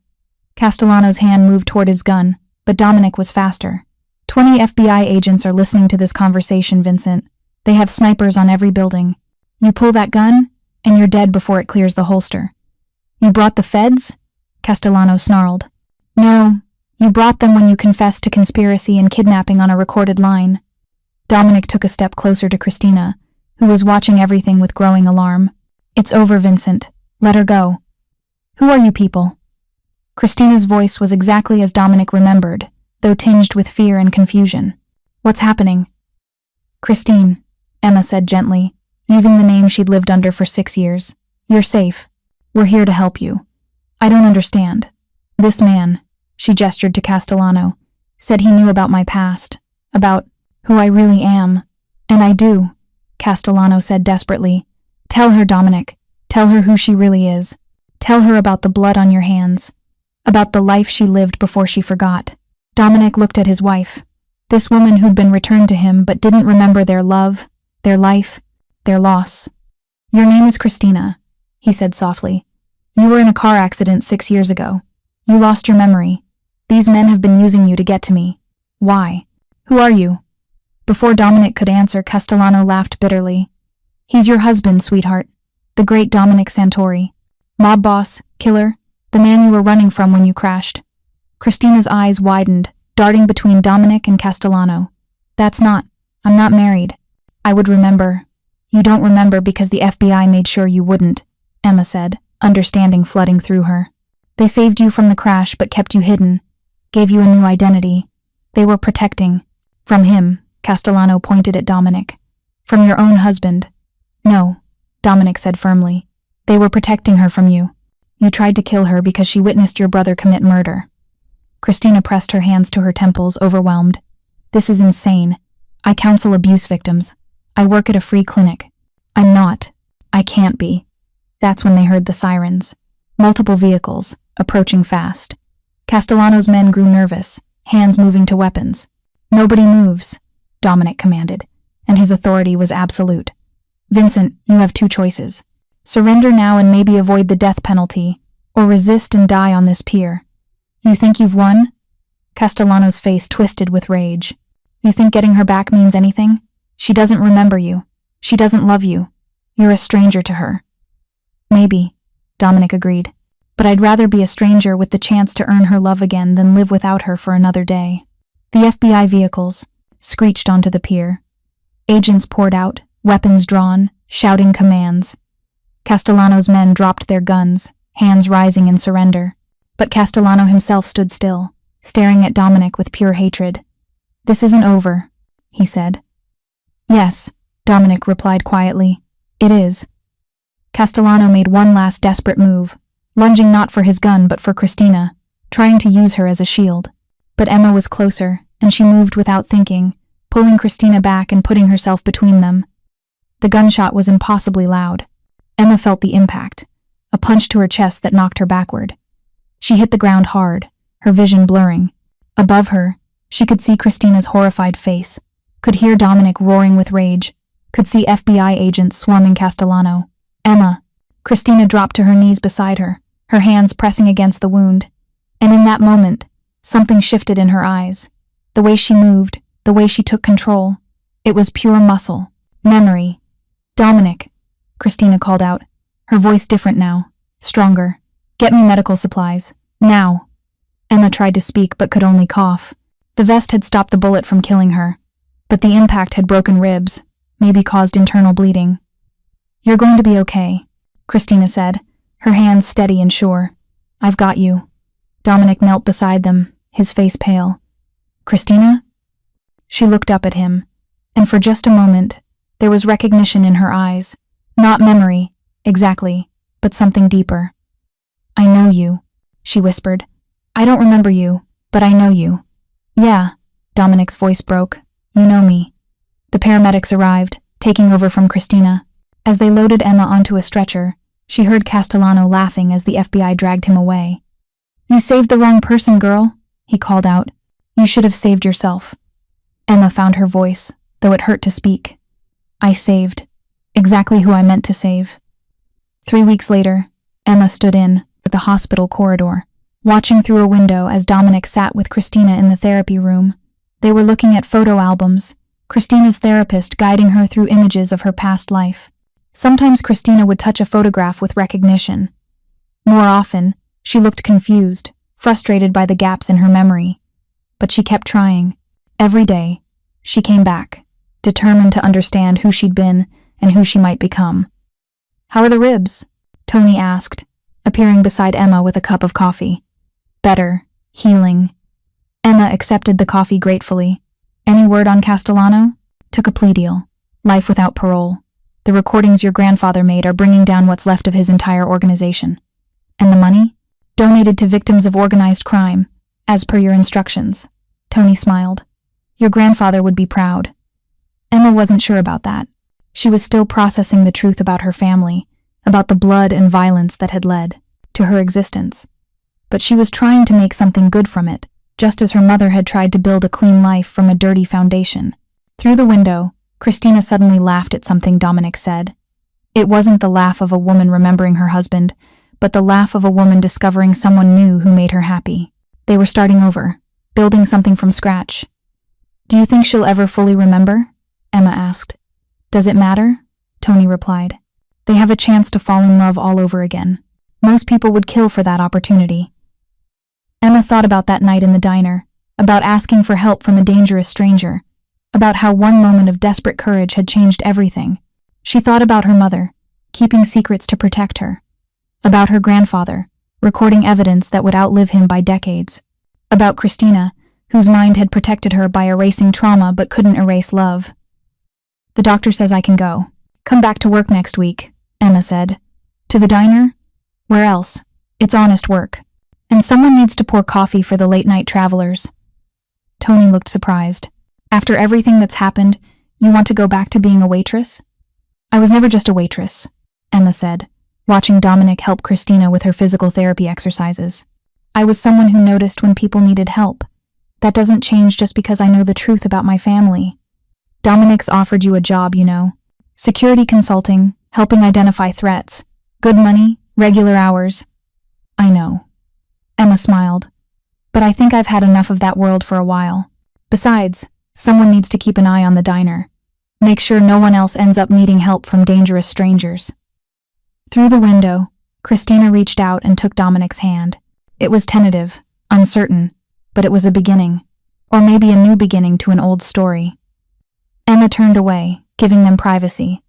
A: Castellano's hand moved toward his gun, but Dominic was faster. 20 FBI agents are listening to this conversation, Vincent. They have snipers on every building. You pull that gun, and you're dead before it clears the holster. You brought the feds? Castellano snarled. No, you brought them when you confessed to conspiracy and kidnapping on a recorded line. Dominic took a step closer to Christina, who was watching everything with growing alarm. It's over, Vincent. Let her go. Who are you people? Christina's voice was exactly as Dominic remembered, though tinged with fear and confusion. What's happening? Christine, Emma said gently, using the name she'd lived under for 6 years. You're safe. We're here to help you. I don't understand. This man, she gestured to Castellano, said he knew about my past, about who I really am. And I do, Castellano said desperately. Tell her, Dominic. Tell her who she really is. Tell her about the blood on your hands. About the life she lived before she forgot. Dominic looked at his wife, this woman who'd been returned to him but didn't remember their love, their life, their loss. Your name is Christina, he said softly. You were in a car accident 6 years ago. You lost your memory. These men have been using you to get to me. Why? Who are you? Before Dominic could answer, Castellano laughed bitterly. He's your husband, sweetheart. The great Dominic Santori. Mob boss, killer, the man you were running from when you crashed. Christina's eyes widened, darting between Dominic and Castellano. I'm not married. I would remember. You don't remember because the FBI made sure you wouldn't, Emma said, understanding flooding through her. They saved you from the crash but kept you hidden, gave you a new identity. They were protecting. From him, Castellano pointed at Dominic. From your own husband. No, Dominic said firmly. They were protecting her from you. You tried to kill her because she witnessed your brother commit murder. Christina pressed her hands to her temples, overwhelmed. This is insane. I counsel abuse victims. I work at a free clinic. I'm not. I can't be. That's when they heard the sirens. Multiple vehicles, approaching fast. Castellano's men grew nervous, hands moving to weapons. Nobody moves, Dominic commanded, and his authority was absolute. Vincent, you have 2 choices. Surrender now and maybe avoid the death penalty, or resist and die on this pier. You think you've won? Castellano's face twisted with rage. You think getting her back means anything? She doesn't remember you. She doesn't love you. You're a stranger to her. Maybe, Dominic agreed. But I'd rather be a stranger with the chance to earn her love again than live without her for another day. The FBI vehicles screeched onto the pier. Agents poured out, weapons drawn, shouting commands. Castellano's men dropped their guns, hands rising in surrender. But Castellano himself stood still, staring at Dominic with pure hatred. "This isn't over," he said. "Yes," Dominic replied quietly. "It is." Castellano made one last desperate move, lunging not for his gun but for Christina, trying to use her as a shield. But Emma was closer, and she moved without thinking, pulling Christina back and putting herself between them. The gunshot was impossibly loud. Emma felt the impact, a punch to her chest that knocked her backward. She hit the ground hard, her vision blurring. Above her, she could see Christina's horrified face, could hear Dominic roaring with rage, could see FBI agents swarming Castellano. "Emma!" Christina dropped to her knees beside her, her hands pressing against the wound. And in that moment, something shifted in her eyes. The way she moved, the way she took control. It was pure muscle, memory. "Dominic," Christina called out, her voice different now, stronger. "Get me medical supplies, now." Emma tried to speak but could only cough. The vest had stopped the bullet from killing her, but the impact had broken ribs, maybe caused internal bleeding. "You're going to be okay," Christina said, her hands steady and sure. "I've got you." Dominic knelt beside them, his face pale. "Christina?" She looked up at him, and for just a moment, there was recognition in her eyes. Not memory, exactly, but something deeper. "I know you," she whispered. "I don't remember you, but I know you." "Yeah," Dominic's voice broke. "You know me." The paramedics arrived, taking over from Christina. As they loaded Emma onto a stretcher, she heard Castellano laughing as the FBI dragged him away. "You saved the wrong person, girl," he called out. "You should have saved yourself." Emma found her voice, though it hurt to speak. "I saved. Exactly who I meant to save." 3 weeks later, Emma stood in the hospital corridor, watching through a window as Dominic sat with Christina in the therapy room. They were looking at photo albums, Christina's therapist guiding her through images of her past life. Sometimes Christina would touch a photograph with recognition. More often, she looked confused, frustrated by the gaps in her memory. But she kept trying. Every day, she came back, determined to understand who she'd been and who she might become. "How are the ribs?" Tony asked, appearing beside Emma with a cup of coffee. "Better. Healing." Emma accepted the coffee gratefully. "Any word on Castellano?" "Took a plea deal. Life without parole. The recordings your grandfather made are bringing down what's left of his entire organization." "And the money?" "Donated to victims of organized crime, as per your instructions." Tony smiled. "Your grandfather would be proud." Emma wasn't sure about that. She was still processing the truth about her family, about the blood and violence that had led to her existence. But she was trying to make something good from it, just as her mother had tried to build a clean life from a dirty foundation. Through the window, Christina suddenly laughed at something Dominic said. It wasn't the laugh of a woman remembering her husband, but the laugh of a woman discovering someone new who made her happy. They were starting over, building something from scratch. "Do you think she'll ever fully remember?" Emma asked. "Does it matter?" Tony replied. "They have a chance to fall in love all over again. Most people would kill for that opportunity." Emma thought about that night in the diner, about asking for help from a dangerous stranger, about how one moment of desperate courage had changed everything. She thought about her mother, keeping secrets to protect her, about her grandfather, recording evidence that would outlive him by decades, about Christina, whose mind had protected her by erasing trauma but couldn't erase love. "The doctor says I can go. Come back to work next week," Emma said. "To the diner? Where else? It's honest work. And someone needs to pour coffee for the late-night travelers." Tony looked surprised. "After everything that's happened, you want to go back to being a waitress?" "I was never just a waitress," Emma said, watching Dominic help Christina with her physical therapy exercises. "I was someone who noticed when people needed help. That doesn't change just because I know the truth about my family." "Dominic's offered you a job, you know. Security consulting, helping identify threats. Good money, regular hours." "I know." Emma smiled. "But I think I've had enough of that world for a while. Besides, someone needs to keep an eye on the diner. Make sure no one else ends up needing help from dangerous strangers." Through the window, Christina reached out and took Dominic's hand. It was tentative, uncertain, but it was a beginning, or maybe a new beginning to an old story. Emma turned away, giving them privacy.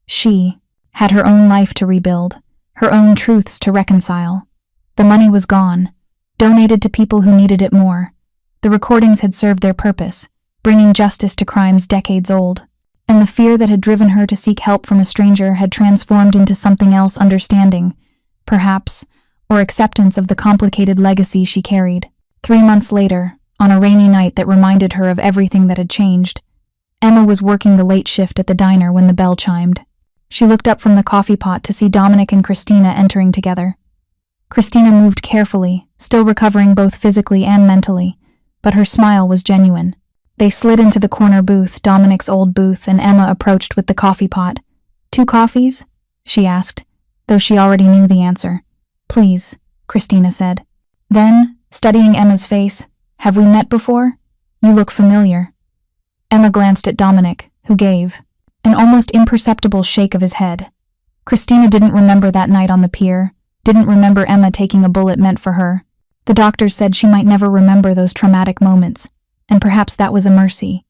A: She had her own life to rebuild, her own truths to reconcile. The money was gone, donated to people who needed it more. The recordings had served their purpose, bringing justice to crimes decades old, and the fear that had driven her to seek help from a stranger had transformed into something else: understanding, perhaps, or acceptance of the complicated legacy she carried. 3 months later, on a rainy night that reminded her of everything that had changed, Emma was working the late shift at the diner when the bell chimed. She looked up from the coffee pot to see Dominic and Christina entering together. Christina moved carefully, still recovering both physically and mentally, but her smile was genuine. They slid into the corner booth, Dominic's old booth, and Emma approached with the coffee pot. 2 coffees? She asked, though she already knew the answer. Please, Christina said. Then, studying Emma's face, have we met before? You look familiar. Emma glanced at Dominic, who gave an almost imperceptible shake of his head. Christina didn't remember that night on the pier, didn't remember Emma taking a bullet meant for her. The doctors said she might never remember those traumatic moments, and perhaps that was a mercy.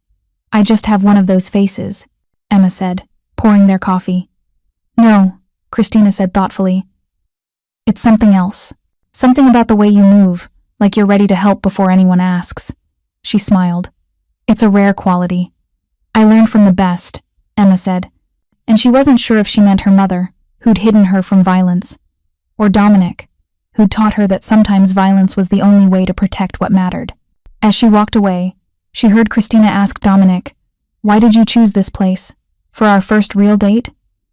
A: I just have one of those faces, Emma said, pouring their coffee. No, Christina said thoughtfully. It's something else. Something about the way you move, like you're ready to help before anyone asks. She smiled. It's a rare quality. I learned from the best, Emma said, and she wasn't sure if she meant her mother, who'd hidden her from violence, or Dominic, who'd taught her that sometimes violence was the only way to protect what mattered. As she walked away, she heard Christina ask Dominic, "Why did you choose this place? For our first real date?"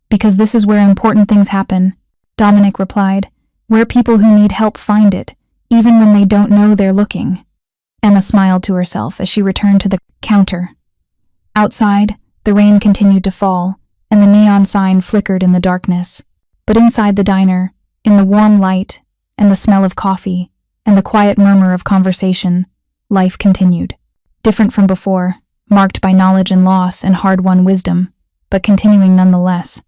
A: "Because this is where important things happen," Dominic replied, "where people who need help find it, even when they don't know they're looking." Emma smiled to herself as she returned to the counter. Outside, the rain continued to fall, and the neon sign flickered in the darkness. But inside the diner, in the warm light, and the smell of coffee, and the quiet murmur of conversation, life continued. Different from before, marked by knowledge and loss and hard-won wisdom, but continuing nonetheless.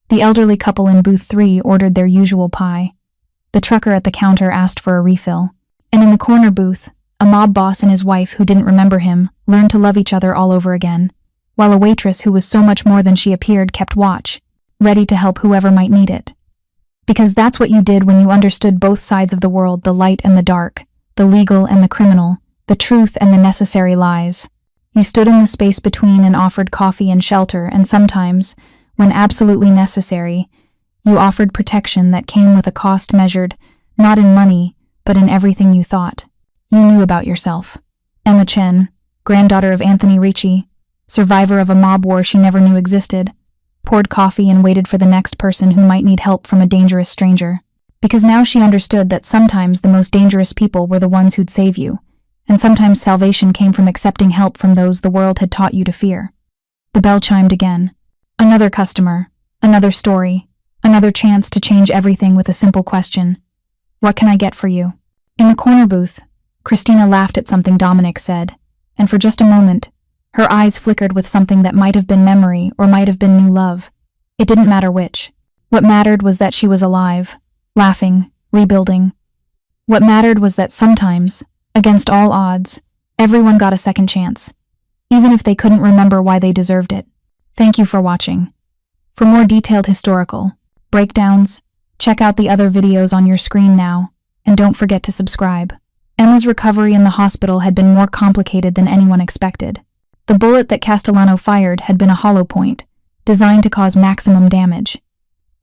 A: The elderly couple in booth 3 ordered their usual pie. The trucker at the counter asked for a refill. And in the corner booth, a mob boss and his wife who didn't remember him learned to love each other all over again, while a waitress who was so much more than she appeared kept watch, ready to help whoever might need it. Because that's what you did when you understood both sides of the world, the light and the dark, the legal and the criminal, the truth and the necessary lies. You stood in the space between and offered coffee and shelter, and sometimes, when absolutely necessary, you offered protection that came with a cost measured, not in money, but in everything you thought. You knew about yourself. Emma Chen, granddaughter of Anthony Ricci, survivor of a mob war she never knew existed, poured coffee and waited for the next person who might need help from a dangerous stranger. Because now she understood that sometimes the most dangerous people were the ones who'd save you, and sometimes salvation came from accepting help from those the world had taught you to fear. The bell chimed again. Another customer, another story, another chance to change everything with a simple question. What can I get for you? In the corner booth, Christina laughed at something Dominic said, and for just a moment, her eyes flickered with something that might have been memory or might have been new love. It didn't matter which. What mattered was that she was alive, laughing, rebuilding. What mattered was that sometimes, against all odds, everyone got a second chance, even if they couldn't remember why they deserved it. Thank you for watching. For more detailed historical breakdowns, check out the other videos on your screen now, and don't forget to subscribe. Emma's recovery in the hospital had been more complicated than anyone expected. The bullet that Castellano fired had been a hollow point, designed to cause maximum damage.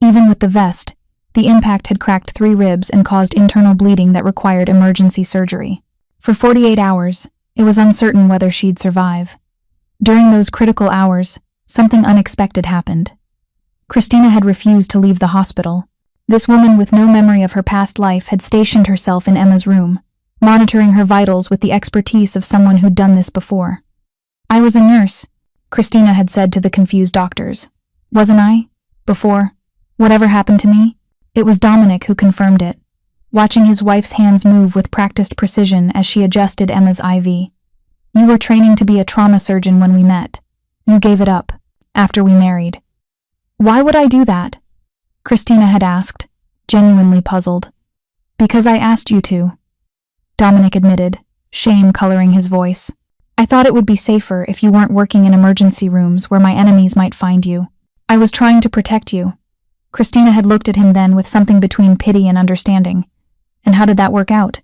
A: Even with the vest, the impact had cracked 3 ribs and caused internal bleeding that required emergency surgery. For 48 hours, it was uncertain whether she'd survive. During those critical hours, something unexpected happened. Christina had refused to leave the hospital. This woman with no memory of her past life had stationed herself in Emma's room, monitoring her vitals with the expertise of someone who'd done this before. "I was a nurse," Christina had said to the confused doctors. "Wasn't I? Before? Whatever happened to me?" It was Dominic who confirmed it, watching his wife's hands move with practiced precision as she adjusted Emma's IV. "You were training to be a trauma surgeon when we met. You gave it up, after we married." "Why would I do that?" Christina had asked, genuinely puzzled. "Because I asked you to," Dominic admitted, shame coloring his voice. "I thought it would be safer if you weren't working in emergency rooms where my enemies might find you. I was trying to protect you." Christina had looked at him then with something between pity and understanding. "And how did that work out?"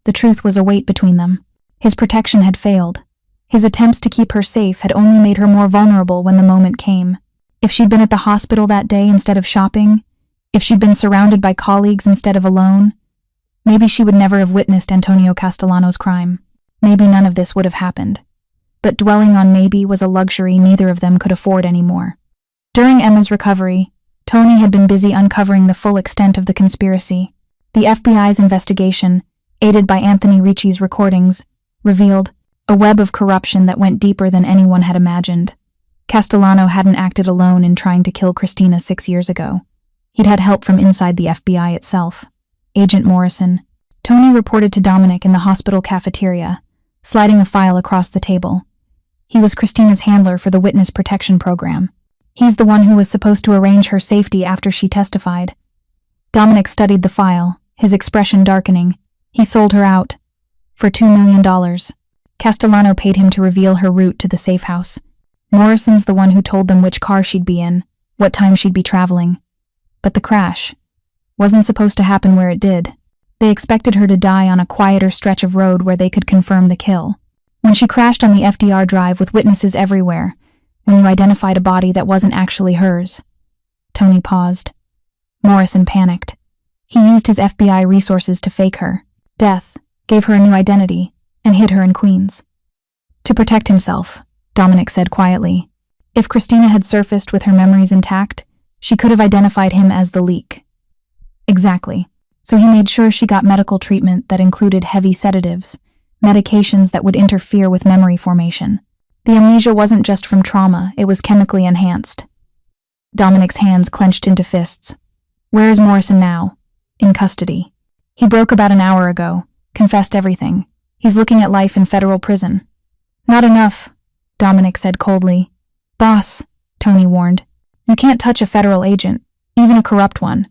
A: The truth was a weight between them. His protection had failed. His attempts to keep her safe had only made her more vulnerable when the moment came. If she'd been at the hospital that day instead of shopping, if she'd been surrounded by colleagues instead of alone, maybe she would never have witnessed Antonio Castellano's crime. Maybe none of this would have happened. But dwelling on maybe was a luxury neither of them could afford anymore. During Emma's recovery, Tony had been busy uncovering the full extent of the conspiracy. The FBI's investigation, aided by Anthony Ricci's recordings, revealed a web of corruption that went deeper than anyone had imagined. Castellano hadn't acted alone in trying to kill Christina 6 years ago. He'd had help from inside the FBI itself. Agent Morrison. Tony reported to Dominic in the hospital cafeteria, sliding a file across the table. He was Christina's handler for the witness protection program. He's the one who was supposed to arrange her safety after she testified. Dominic studied the file, his expression darkening. He sold her out. For $2 million. Castellano paid him to reveal her route to the safe house. Morrison's the one who told them which car she'd be in, what time she'd be traveling. But the crash wasn't supposed to happen where it did. They expected her to die on a quieter stretch of road where they could confirm the kill. When she crashed on the FDR drive with witnesses everywhere, when you identified a body that wasn't actually hers. Tony paused. Morrison panicked. He used his FBI resources to fake her. Death, gave her a new identity, and hid her in Queens. To protect himself, Dominic said quietly. If Christina had surfaced with her memories intact, she could have identified him as the leak. Exactly. So he made sure she got medical treatment that included heavy sedatives, medications that would interfere with memory formation. The amnesia wasn't just from trauma, it was chemically enhanced. Dominic's hands clenched into fists. Where is Morrison now? In custody. He broke about an hour ago, confessed everything. He's looking at life in federal prison. Not enough, Dominic said coldly. Boss, Tony warned. You can't touch a federal agent, even a corrupt one.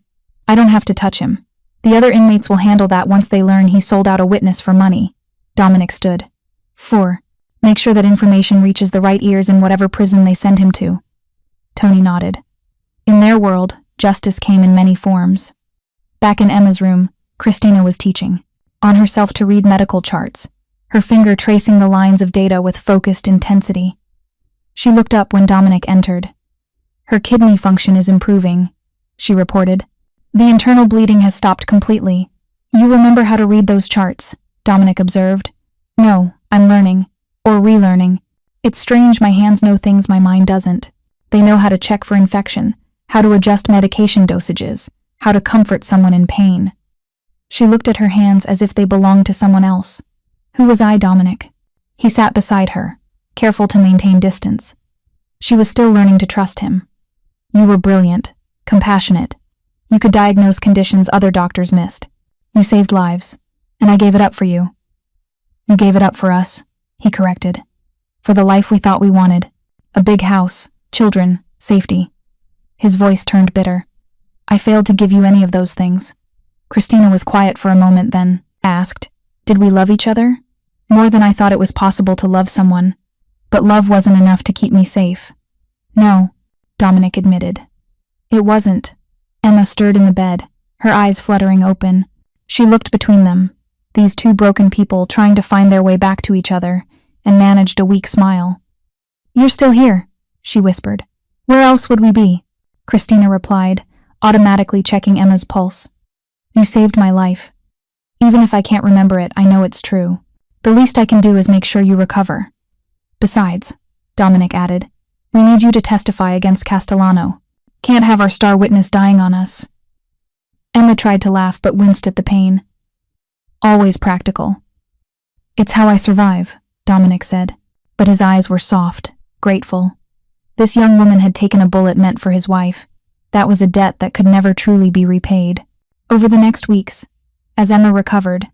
A: I don't have to touch him. The other inmates will handle that once they learn he sold out a witness for money. Dominic stood. 4. Make sure that information reaches the right ears in whatever prison they send him to. Tony nodded. In their world, justice came in many forms. Back in Emma's room, Christina was teaching. On herself to read medical charts, her finger tracing the lines of data with focused intensity. She looked up when Dominic entered. Her kidney function is improving, she reported. The internal bleeding has stopped completely. You remember how to read those charts, Dominic observed. No, I'm learning. Or relearning. It's strange my hands know things my mind doesn't. They know how to check for infection, how to adjust medication dosages, how to comfort someone in pain. She looked at her hands as if they belonged to someone else. Who was I, Dominic? He sat beside her, careful to maintain distance. She was still learning to trust him. You were brilliant, compassionate. You could diagnose conditions other doctors missed. You saved lives, and I gave it up for you. You gave it up for us, he corrected. For the life we thought we wanted. A big house, children, safety. His voice turned bitter. I failed to give you any of those things. Christina was quiet for a moment, then asked, Did we love each other? More than I thought it was possible to love someone. But love wasn't enough to keep me safe. No, Dominic admitted. It wasn't. Emma stirred in the bed, her eyes fluttering open. She looked between them, these two broken people trying to find their way back to each other, and managed a weak smile. You're still here, she whispered. Where else would we be? Christina replied, automatically checking Emma's pulse. You saved my life. Even if I can't remember it, I know it's true. The least I can do is make sure you recover. Besides, Dominic added, we need you to testify against Castellano. Can't have our star witness dying on us. Emma tried to laugh but winced at the pain. Always practical. It's how I survive, Dominic said, but his eyes were soft, grateful. This young woman had taken a bullet meant for his wife. That was a debt that could never truly be repaid. Over the next weeks, as Emma recovered,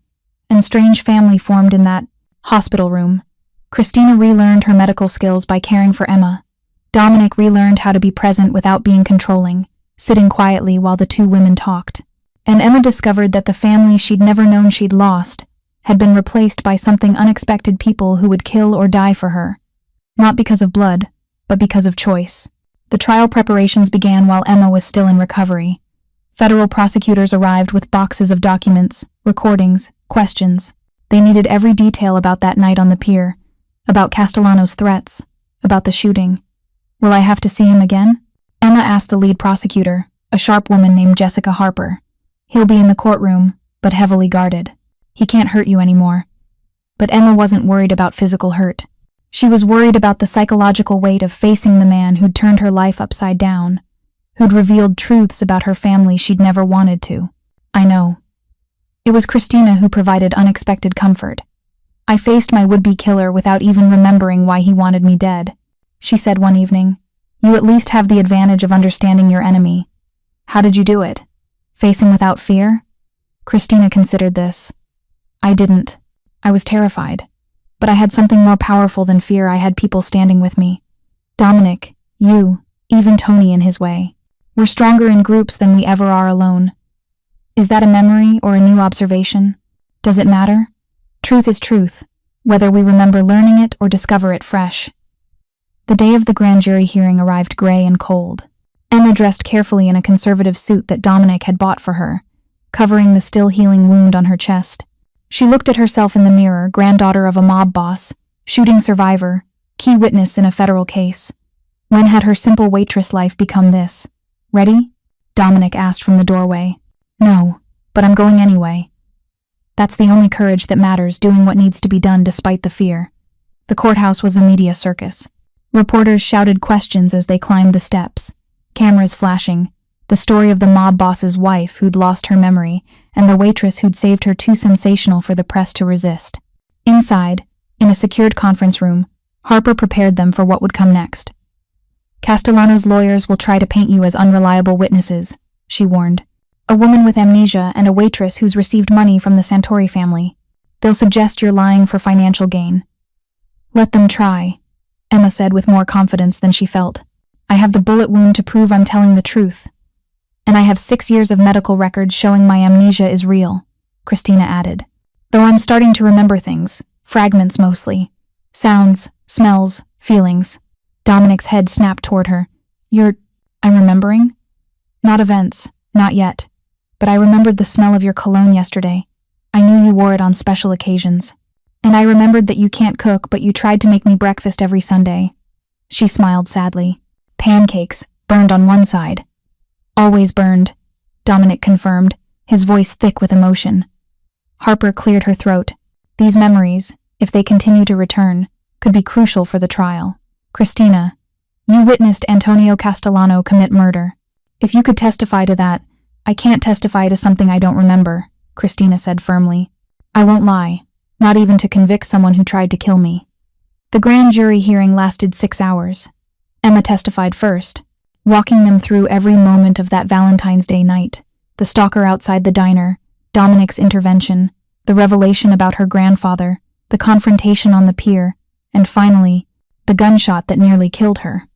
A: and strange family formed in that hospital room, Christina relearned her medical skills by caring for Emma. Dominic relearned how to be present without being controlling, sitting quietly while the two women talked. And Emma discovered that the family she'd never known she'd lost had been replaced by something unexpected people who would kill or die for her. Not because of blood, but because of choice. The trial preparations began while Emma was still in recovery. Federal prosecutors arrived with boxes of documents, recordings, questions. They needed every detail about that night on the pier, about Castellano's threats, about the shooting. Will I have to see him again? Emma asked the lead prosecutor, a sharp woman named Jessica Harper. He'll be in the courtroom, but heavily guarded. He can't hurt you anymore. But Emma wasn't worried about physical hurt. She was worried about the psychological weight of facing the man who'd turned her life upside down, who'd revealed truths about her family she'd never wanted to. I know. It was Christina who provided unexpected comfort. I faced my would-be killer without even remembering why he wanted me dead. She said one evening, "You at least have the advantage of understanding your enemy. How did you do it? Face him without fear?" Christina considered this. I didn't. I was terrified. But I had something more powerful than fear. I had people standing with me. Dominic, you, even Tony in his way. We're stronger in groups than we ever are alone. Is that a memory or a new observation? Does it matter? Truth is truth, whether we remember learning it or discover it fresh. The day of the grand jury hearing arrived gray and cold. Emma dressed carefully in a conservative suit that Dominic had bought for her, covering the still-healing wound on her chest. She looked at herself in the mirror, granddaughter of a mob boss, shooting survivor, key witness in a federal case. When had her simple waitress life become this? Ready? Dominic asked from the doorway. No, but I'm going anyway. That's the only courage that matters, doing what needs to be done despite the fear. The courthouse was a media circus. Reporters shouted questions as they climbed the steps, cameras flashing, the story of the mob boss's wife who'd lost her memory and the waitress who'd saved her too sensational for the press to resist. Inside, in a secured conference room, Harper prepared them for what would come next. Castellano's lawyers will try to paint you as unreliable witnesses, she warned. A woman with amnesia and a waitress who's received money from the Santori family. They'll suggest you're lying for financial gain. Let them try, Emma said with more confidence than she felt. I have the bullet wound to prove I'm telling the truth. And I have 6 years of medical records showing my amnesia is real, Christina added. Though I'm starting to remember things, fragments mostly. Sounds, smells, feelings. Dominic's head snapped toward her. I'm remembering? Not events, not yet. But I remembered the smell of your cologne yesterday. I knew you wore it on special occasions. And I remembered that you can't cook, but you tried to make me breakfast every Sunday. She smiled sadly. Pancakes, burned on one side. Always burned, Dominic confirmed, his voice thick with emotion. Harper cleared her throat. These memories, if they continue to return, could be crucial for the trial. Christina, you witnessed Antonio Castellano commit murder. If you could testify to that, I can't testify to something I don't remember, Christina said firmly. I won't lie, not even to convict someone who tried to kill me. The grand jury hearing lasted 6 hours. Emma testified first, walking them through every moment of that Valentine's Day night, the stalker outside the diner, Dominic's intervention, the revelation about her grandfather, the confrontation on the pier, and finally, the gunshot that nearly killed her.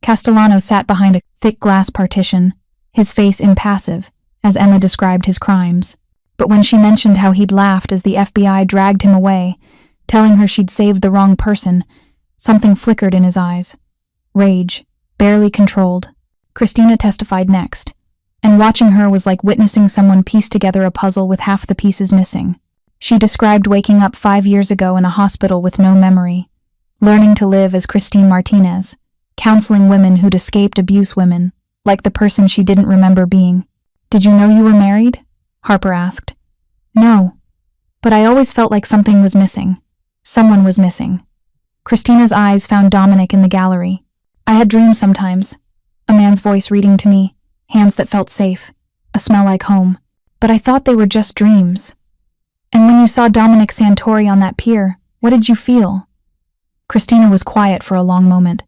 A: Castellano sat behind a thick glass partition, his face impassive, as Emma described his crimes. But when she mentioned how he'd laughed as the FBI dragged him away, telling her she'd saved the wrong person, something flickered in his eyes. Rage, barely controlled. Christina testified next, and watching her was like witnessing someone piece together a puzzle with half the pieces missing. She described waking up 5 years ago in a hospital with no memory, learning to live as Christine Martinez, counseling women who'd escaped abuse women, like the person she didn't remember being. Did you know you were married? Harper asked. No, but I always felt like something was missing. Someone was missing. Christina's eyes found Dominic in the gallery. I had dreams sometimes. A man's voice reading to me, hands that felt safe, a smell like home. But I thought they were just dreams. And when you saw Dominic Santori on that pier, what did you feel? Christina was quiet for a long moment.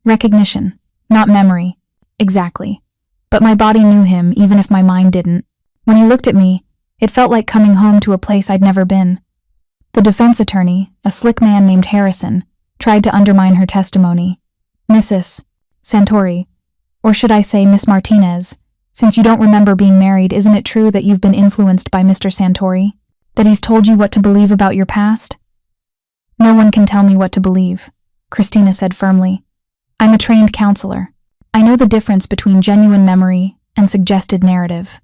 A: Recognition, not memory. Exactly. But my body knew him, even if my mind didn't. When he looked at me, it felt like coming home to a place I'd never been. The defense attorney, a slick man named Harrison, tried to undermine her testimony. Mrs. Santori, or should I say Miss Martinez, since you don't remember being married, isn't it true that you've been influenced by Mr. Santori? That he's told you what to believe about your past? No one can tell me what to believe, Christina said firmly. I'm a trained counselor. I know the difference between genuine memory and suggested narrative.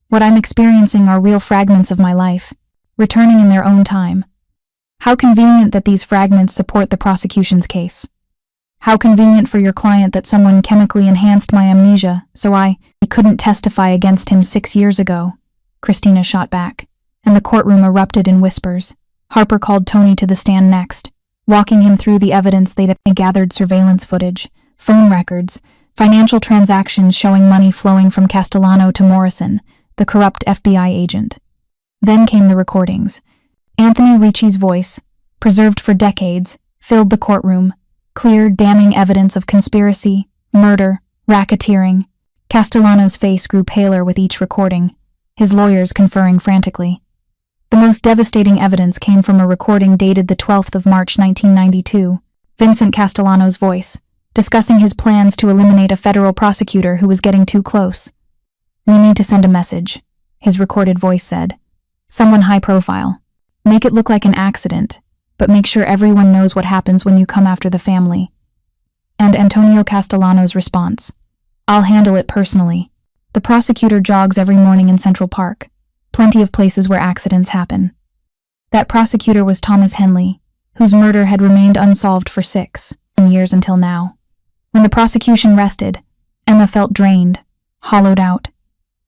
A: What I'm experiencing are real fragments of my life, returning in their own time. How convenient that these fragments support the prosecution's case. How convenient for your client that someone chemically enhanced my amnesia so I couldn't testify against him 6 years ago, Christina shot back, and the courtroom erupted in whispers. Harper called Tony to the stand next, walking him through the evidence they'd gathered: surveillance footage, phone records, financial transactions showing money flowing from Castellano to Morrison, the corrupt FBI agent. Then came the recordings. Anthony Ricci's voice, preserved for decades, filled the courtroom. Clear, damning evidence of conspiracy, murder, racketeering. Castellano's face grew paler with each recording, his lawyers conferring frantically. The most devastating evidence came from a recording dated the 12th of March 1992, Vincent Castellano's voice, discussing his plans to eliminate a federal prosecutor who was getting too close. "We need to send a message," his recorded voice said. "Someone high profile. Make it look like an accident, but make sure everyone knows what happens when you come after the family." And Antonio Castellano's response: "I'll handle it personally. The prosecutor jogs every morning in Central Park. Plenty of places where accidents happen." That prosecutor was Thomas Henley, whose murder had remained unsolved for 6 years until now. When the prosecution rested, Emma felt drained, hollowed out.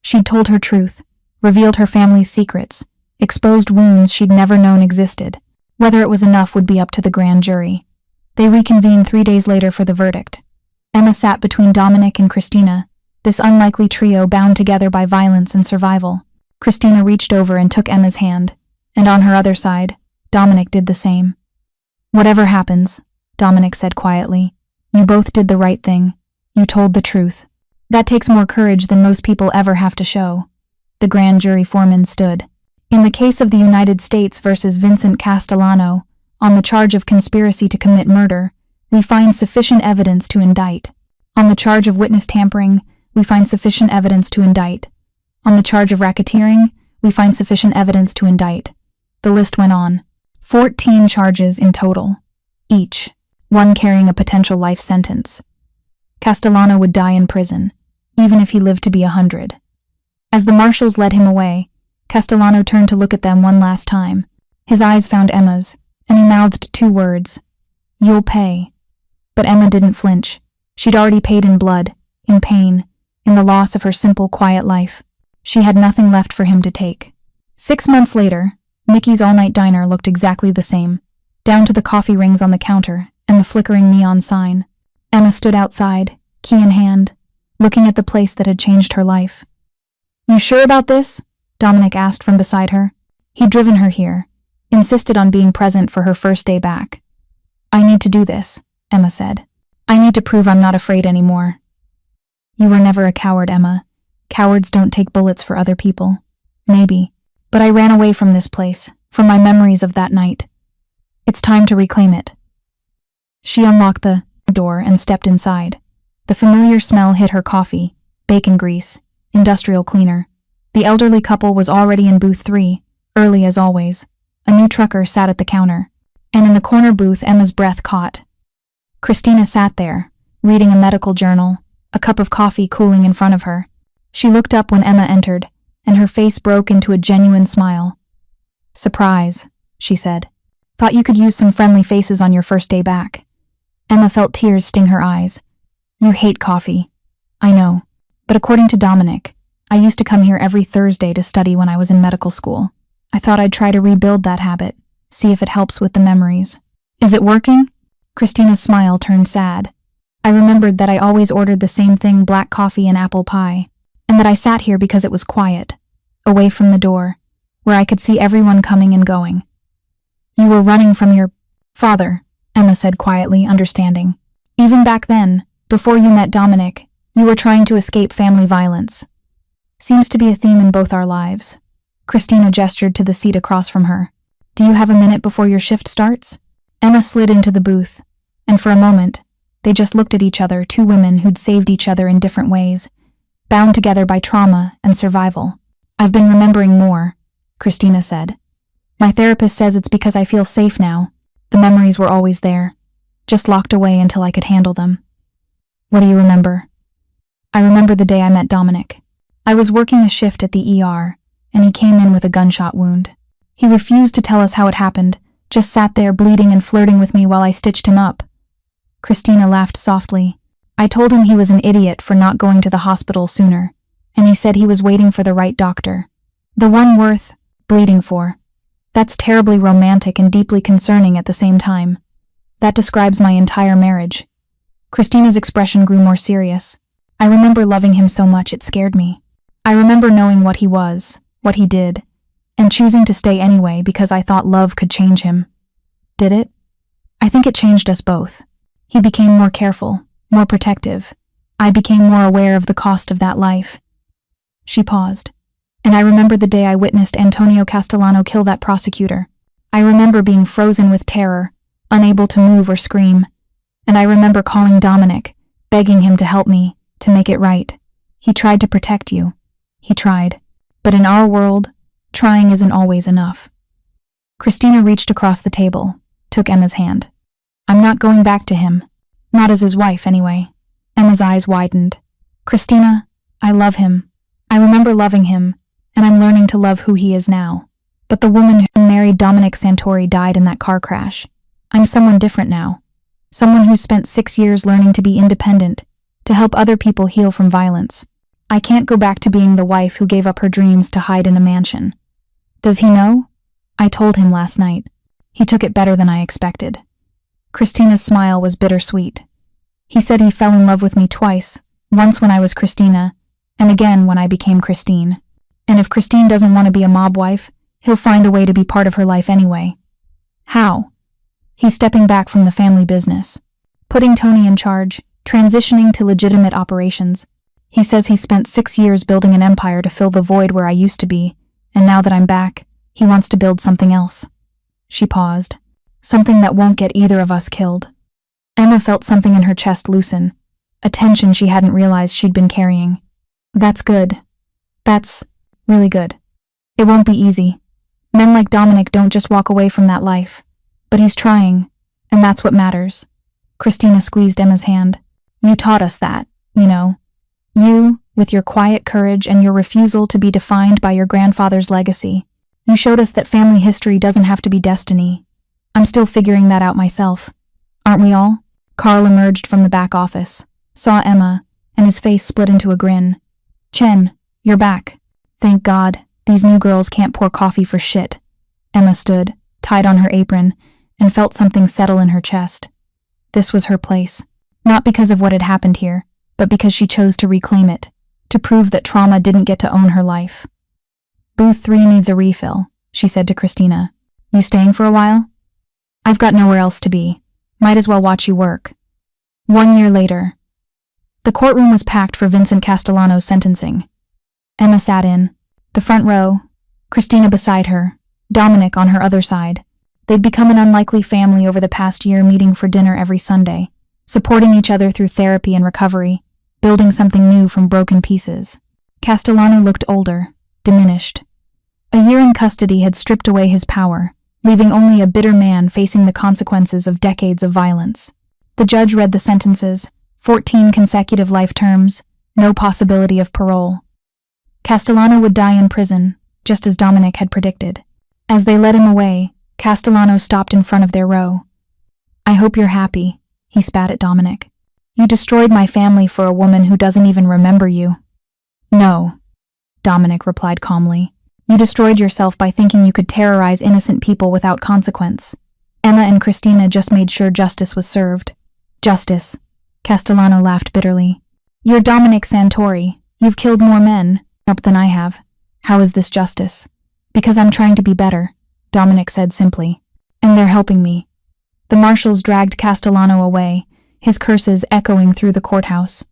A: She'd told her truth, revealed her family's secrets, exposed wounds she'd never known existed. Whether it was enough would be up to the grand jury. They reconvened 3 days later for the verdict. Emma sat between Dominic and Christina, this unlikely trio bound together by violence and survival. Christina reached over and took Emma's hand, and on her other side, Dominic did the same. "Whatever happens," Dominic said quietly, "you both did the right thing. You told the truth. That takes more courage than most people ever have to show." The grand jury foreman stood. "In the case of the United States versus Vincent Castellano, on the charge of conspiracy to commit murder, we find sufficient evidence to indict. On the charge of witness tampering, we find sufficient evidence to indict. On the charge of racketeering, we find sufficient evidence to indict." The list went on. 14 charges in total, each, one carrying a potential life sentence. Castellano would die in prison, even if he lived to be 100. As the marshals led him away, Castellano turned to look at them one last time. His eyes found Emma's, and he mouthed 2 words: "You'll pay." But Emma didn't flinch. She'd already paid in blood, in pain, in the loss of her simple, quiet life. She had nothing left for him to take. 6 months later, Mickey's all-night diner looked exactly the same, down to the coffee rings on the counter and the flickering neon sign. Emma stood outside, key in hand, looking at the place that had changed her life. "You sure about this?" Dominic asked from beside her. He'd driven her here, insisted on being present for her first day back. "I need to do this," Emma said. "I need to prove I'm not afraid anymore." "You were never a coward, Emma. Cowards don't take bullets for other people." "Maybe. But I ran away from this place, from my memories of that night. It's time to reclaim it." She unlocked the door and stepped inside. The familiar smell hit her: coffee, bacon grease, industrial cleaner. The elderly couple was already in booth 3, early as always. A new trucker sat at the counter, and in the corner booth Emma's breath caught. Christina sat there, reading a medical journal, a cup of coffee cooling in front of her. She looked up when Emma entered, and her face broke into a genuine smile. "Surprise," she said. "Thought you could use some friendly faces on your first day back." Emma felt tears sting her eyes. "You hate coffee." "I know, but according to Dominic, I used to come here every Thursday to study when I was in medical school. I thought I'd try to rebuild that habit, see if it helps with the memories." "Is it working?" Christina's smile turned sad. "I remembered that I always ordered the same thing, black coffee and apple pie, and that I sat here because it was quiet, away from the door, where I could see everyone coming and going." "You were running from your father," Emma said quietly, understanding. "Even back then, before you met Dominic, you were trying to escape family violence. Seems to be a theme in both our lives." Christina gestured to the seat across from her. "Do you have a minute before your shift starts?" Emma slid into the booth, and for a moment, they just looked at each other, 2 women who'd saved each other in different ways, bound together by trauma and survival. "I've been remembering more," Christina said. "My therapist says it's because I feel safe now. The memories were always there, just locked away until I could handle them." "What do you remember?" "I remember the day I met Dominic. I was working a shift at the ER, and he came in with a gunshot wound. He refused to tell us how it happened, just sat there bleeding and flirting with me while I stitched him up. Christina laughed softly. I told him he was an idiot for not going to the hospital sooner, and he said he was waiting for the right doctor. The one worth bleeding for. That's terribly romantic and deeply concerning at the same time. That describes my entire marriage. Christina's expression grew more serious. I remember loving him so much it scared me. I remember knowing what he was, what he did, and choosing to stay anyway because I thought love could change him. Did it? I think it changed us both. He became more careful, more protective. I became more aware of the cost of that life. She paused. And I remember the day I witnessed Antonio Castellano kill that prosecutor. I remember being frozen with terror, unable to move or scream. And I remember calling Dominic, begging him to help me, to make it right. He tried to protect you. He tried. But in our world, trying isn't always enough. Christina reached across the table, took Emma's hand. I'm not going back to him. Not as his wife, anyway. Emma's eyes widened. Christina, I love him. I remember loving him, and I'm learning to love who he is now. But the woman who married Dominic Santori died in that car crash. I'm someone different now. Someone who's spent 6 years learning to be independent, to help other people heal from violence. I can't go back to being the wife who gave up her dreams to hide in a mansion. Does he know? I told him last night. He took it better than I expected. Christina's smile was bittersweet. He said he fell in love with me twice, once when I was Christina, and again when I became Christine. And if Christine doesn't want to be a mob wife, he'll find a way to be part of her life anyway. How? He's stepping back from the family business, putting Tony in charge, transitioning to legitimate operations. He says he spent 6 years building an empire to fill the void where I used to be, and now that I'm back, he wants to build something else. She paused. Something that won't get either of us killed. Emma felt something in her chest loosen, a tension she hadn't realized she'd been carrying. That's good. That's really good. It won't be easy. Men like Dominic don't just walk away from that life. But he's trying, and that's what matters. Christina squeezed Emma's hand. You taught us that, you know. You, with your quiet courage and your refusal to be defined by your grandfather's legacy. You showed us that family history doesn't have to be destiny. I'm still figuring that out myself. Aren't we all? Carl emerged from the back office, saw Emma, and his face split into a grin. Chen, you're back. Thank God, these new girls can't pour coffee for shit. Emma stood, tied on her apron, and felt something settle in her chest. This was her place, not because of what had happened here, but because she chose to reclaim it, to prove that trauma didn't get to own her life. Booth 3 needs a refill, she said to Christina. You staying for a while? I've got nowhere else to be. Might as well watch you work. 1 year later. The courtroom was packed for Vincent Castellano's sentencing. Emma sat in, the front row, Christina beside her, Dominic on her other side. They'd become an unlikely family over the past year, meeting for dinner every Sunday, supporting each other through therapy and recovery, building something new from broken pieces. Castellano looked older, diminished. A year in custody had stripped away his power, leaving only a bitter man facing the consequences of decades of violence. The judge read the sentences, 14 consecutive life terms, no possibility of parole. Castellano would die in prison, just as Dominic had predicted. As they led him away, Castellano stopped in front of their row. I hope you're happy, he spat at Dominic. You destroyed my family for a woman who doesn't even remember you. No, Dominic replied calmly. You destroyed yourself by thinking you could terrorize innocent people without consequence. Emma and Christina just made sure justice was served. Justice. Castellano laughed bitterly. You're Dominic Santori. You've killed more men, than I have. How is this justice? Because I'm trying to be better, Dominic said simply. And they're helping me. The marshals dragged Castellano away, his curses echoing through the courthouse.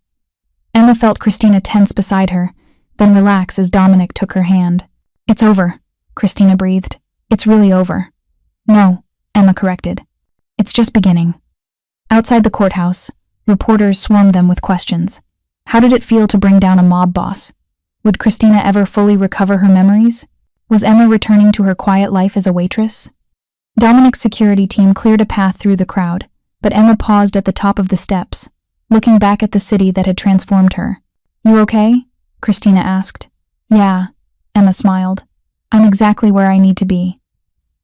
A: Emma felt Christina tense beside her, then relax as Dominic took her hand. It's over, Christina breathed. It's really over. No, Emma corrected. It's just beginning. Outside the courthouse, reporters swarmed them with questions. How did it feel to bring down a mob boss? Would Christina ever fully recover her memories? Was Emma returning to her quiet life as a waitress? Dominic's security team cleared a path through the crowd, but Emma paused at the top of the steps, looking back at the city that had transformed her. You okay? Christina asked. Yeah, Emma smiled. I'm exactly where I need to be.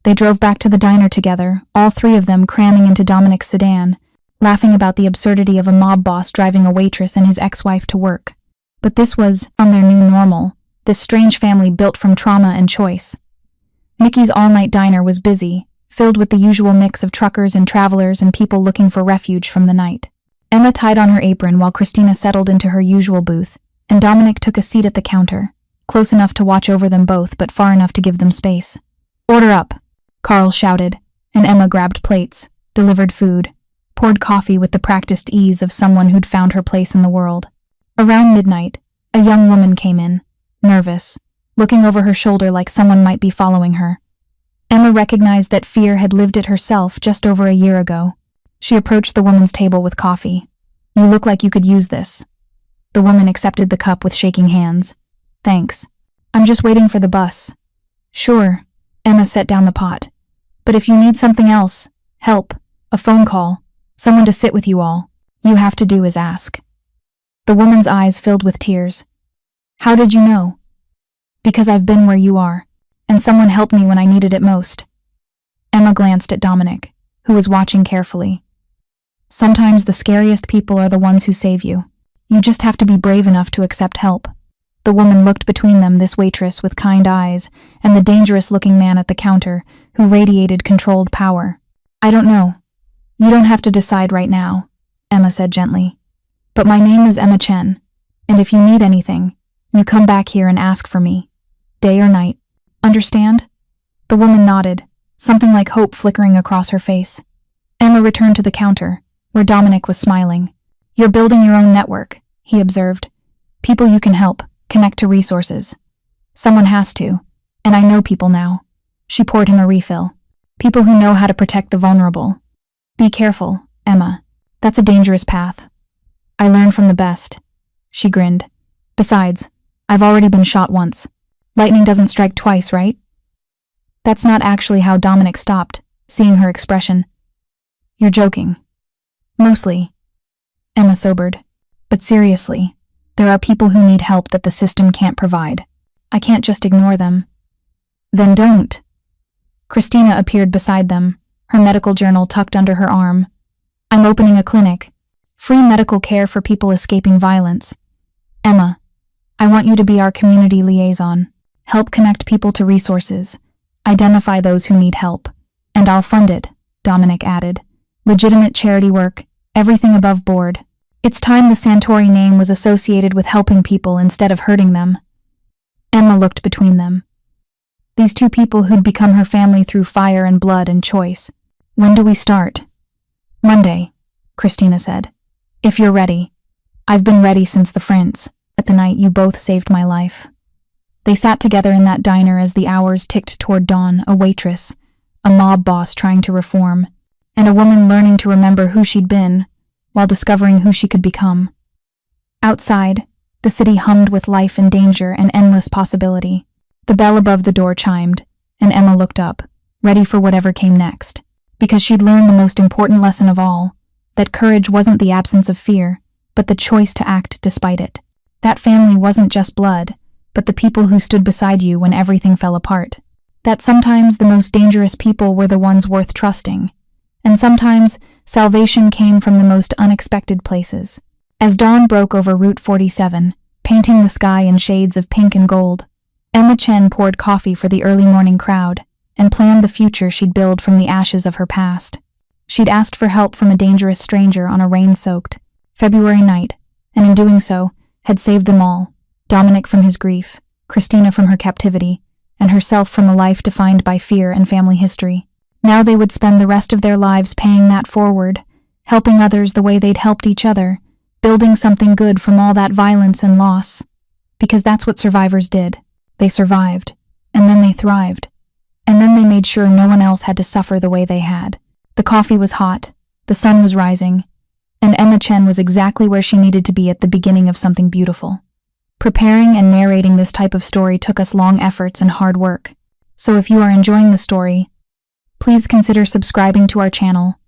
A: They drove back to the diner together, all three of them cramming into Dominic's sedan, laughing about the absurdity of a mob boss driving a waitress and his ex-wife to work. But this was, on their new normal, this strange family built from trauma and choice. Mickey's all-night diner was busy, filled with the usual mix of truckers and travelers and people looking for refuge from the night. Emma tied on her apron while Christina settled into her usual booth, and Dominic took a seat at the counter, close enough to watch over them both but far enough to give them space. "Order up," Carl shouted, and Emma grabbed plates, delivered food, poured coffee with the practiced ease of someone who'd found her place in the world. Around midnight, a young woman came in, nervous, looking over her shoulder like someone might be following her. Emma recognized that fear had lived it herself just over a year ago. She approached the woman's table with coffee. "You look like you could use this." The woman accepted the cup with shaking hands. "Thanks. I'm just waiting for the bus." "Sure." Emma set down the pot. "But if you need something else, help, a phone call, someone to sit with you all, you have to do is ask." The woman's eyes filled with tears. "How did you know?" "Because I've been where you are, and someone helped me when I needed it most." Emma glanced at Dominic, who was watching carefully. "Sometimes the scariest people are the ones who save you. You just have to be brave enough to accept help." The woman looked between them, this waitress with kind eyes, and the dangerous-looking man at the counter, who radiated controlled power. "I don't know. You don't have to decide right now," Emma said gently. "But my name is Emma Chen, and if you need anything, you come back here and ask for me, day or night. Understand?" The woman nodded, something like hope flickering across her face. Emma returned to the counter, where Dominic was smiling. "You're building your own network," he observed. "People you can help, connect to resources. Someone has to, and I know people now." She poured him a refill. "People who know how to protect the vulnerable. Be careful, Emma. That's a dangerous path. I learn from the best." She grinned. "Besides, I've already been shot once. Lightning doesn't strike twice, right?" That's not actually how Dominic stopped, seeing her expression. "You're joking." "Mostly." Emma sobered. "But seriously, there are people who need help that the system can't provide. I can't just ignore them." "Then don't." Christina appeared beside them, her medical journal tucked under her arm. "I'm opening a clinic. Free medical care for people escaping violence. Emma, I want you to be our community liaison. Help connect people to resources. Identify those who need help. And I'll fund it," Dominic added. "Legitimate charity work, everything above board. It's time the Santori name was associated with helping people instead of hurting them." Emma looked between them. These two people who'd become her family through fire and blood and choice. "When do we start?" "Monday," Christina said. "If you're ready." "I've been ready since the Frints, at the night you both saved my life." They sat together in that diner as the hours ticked toward dawn, a waitress, a mob boss trying to reform, and a woman learning to remember who she'd been, while discovering who she could become. Outside, the city hummed with life and danger and endless possibility. The bell above the door chimed, and Emma looked up, ready for whatever came next, because she'd learned the most important lesson of all, that courage wasn't the absence of fear, but the choice to act despite it. That family wasn't just blood, but the people who stood beside you when everything fell apart. That sometimes the most dangerous people were the ones worth trusting, and sometimes salvation came from the most unexpected places. As dawn broke over Route 47, painting the sky in shades of pink and gold, Emma Chen poured coffee for the early morning crowd and planned the future she'd build from the ashes of her past. She'd asked for help from a dangerous stranger on a rain-soaked February night, and in doing so, had saved them all. Dominic from his grief, Christina from her captivity, and herself from a life defined by fear and family history. Now they would spend the rest of their lives paying that forward, helping others the way they'd helped each other, building something good from all that violence and loss. Because that's what survivors did. They survived, and then they thrived, and then they made sure no one else had to suffer the way they had. The coffee was hot, the sun was rising, and Emma Chen was exactly where she needed to be at the beginning of something beautiful. Preparing and narrating this type of story took us long efforts and hard work, so if you are enjoying the story, please consider subscribing to our channel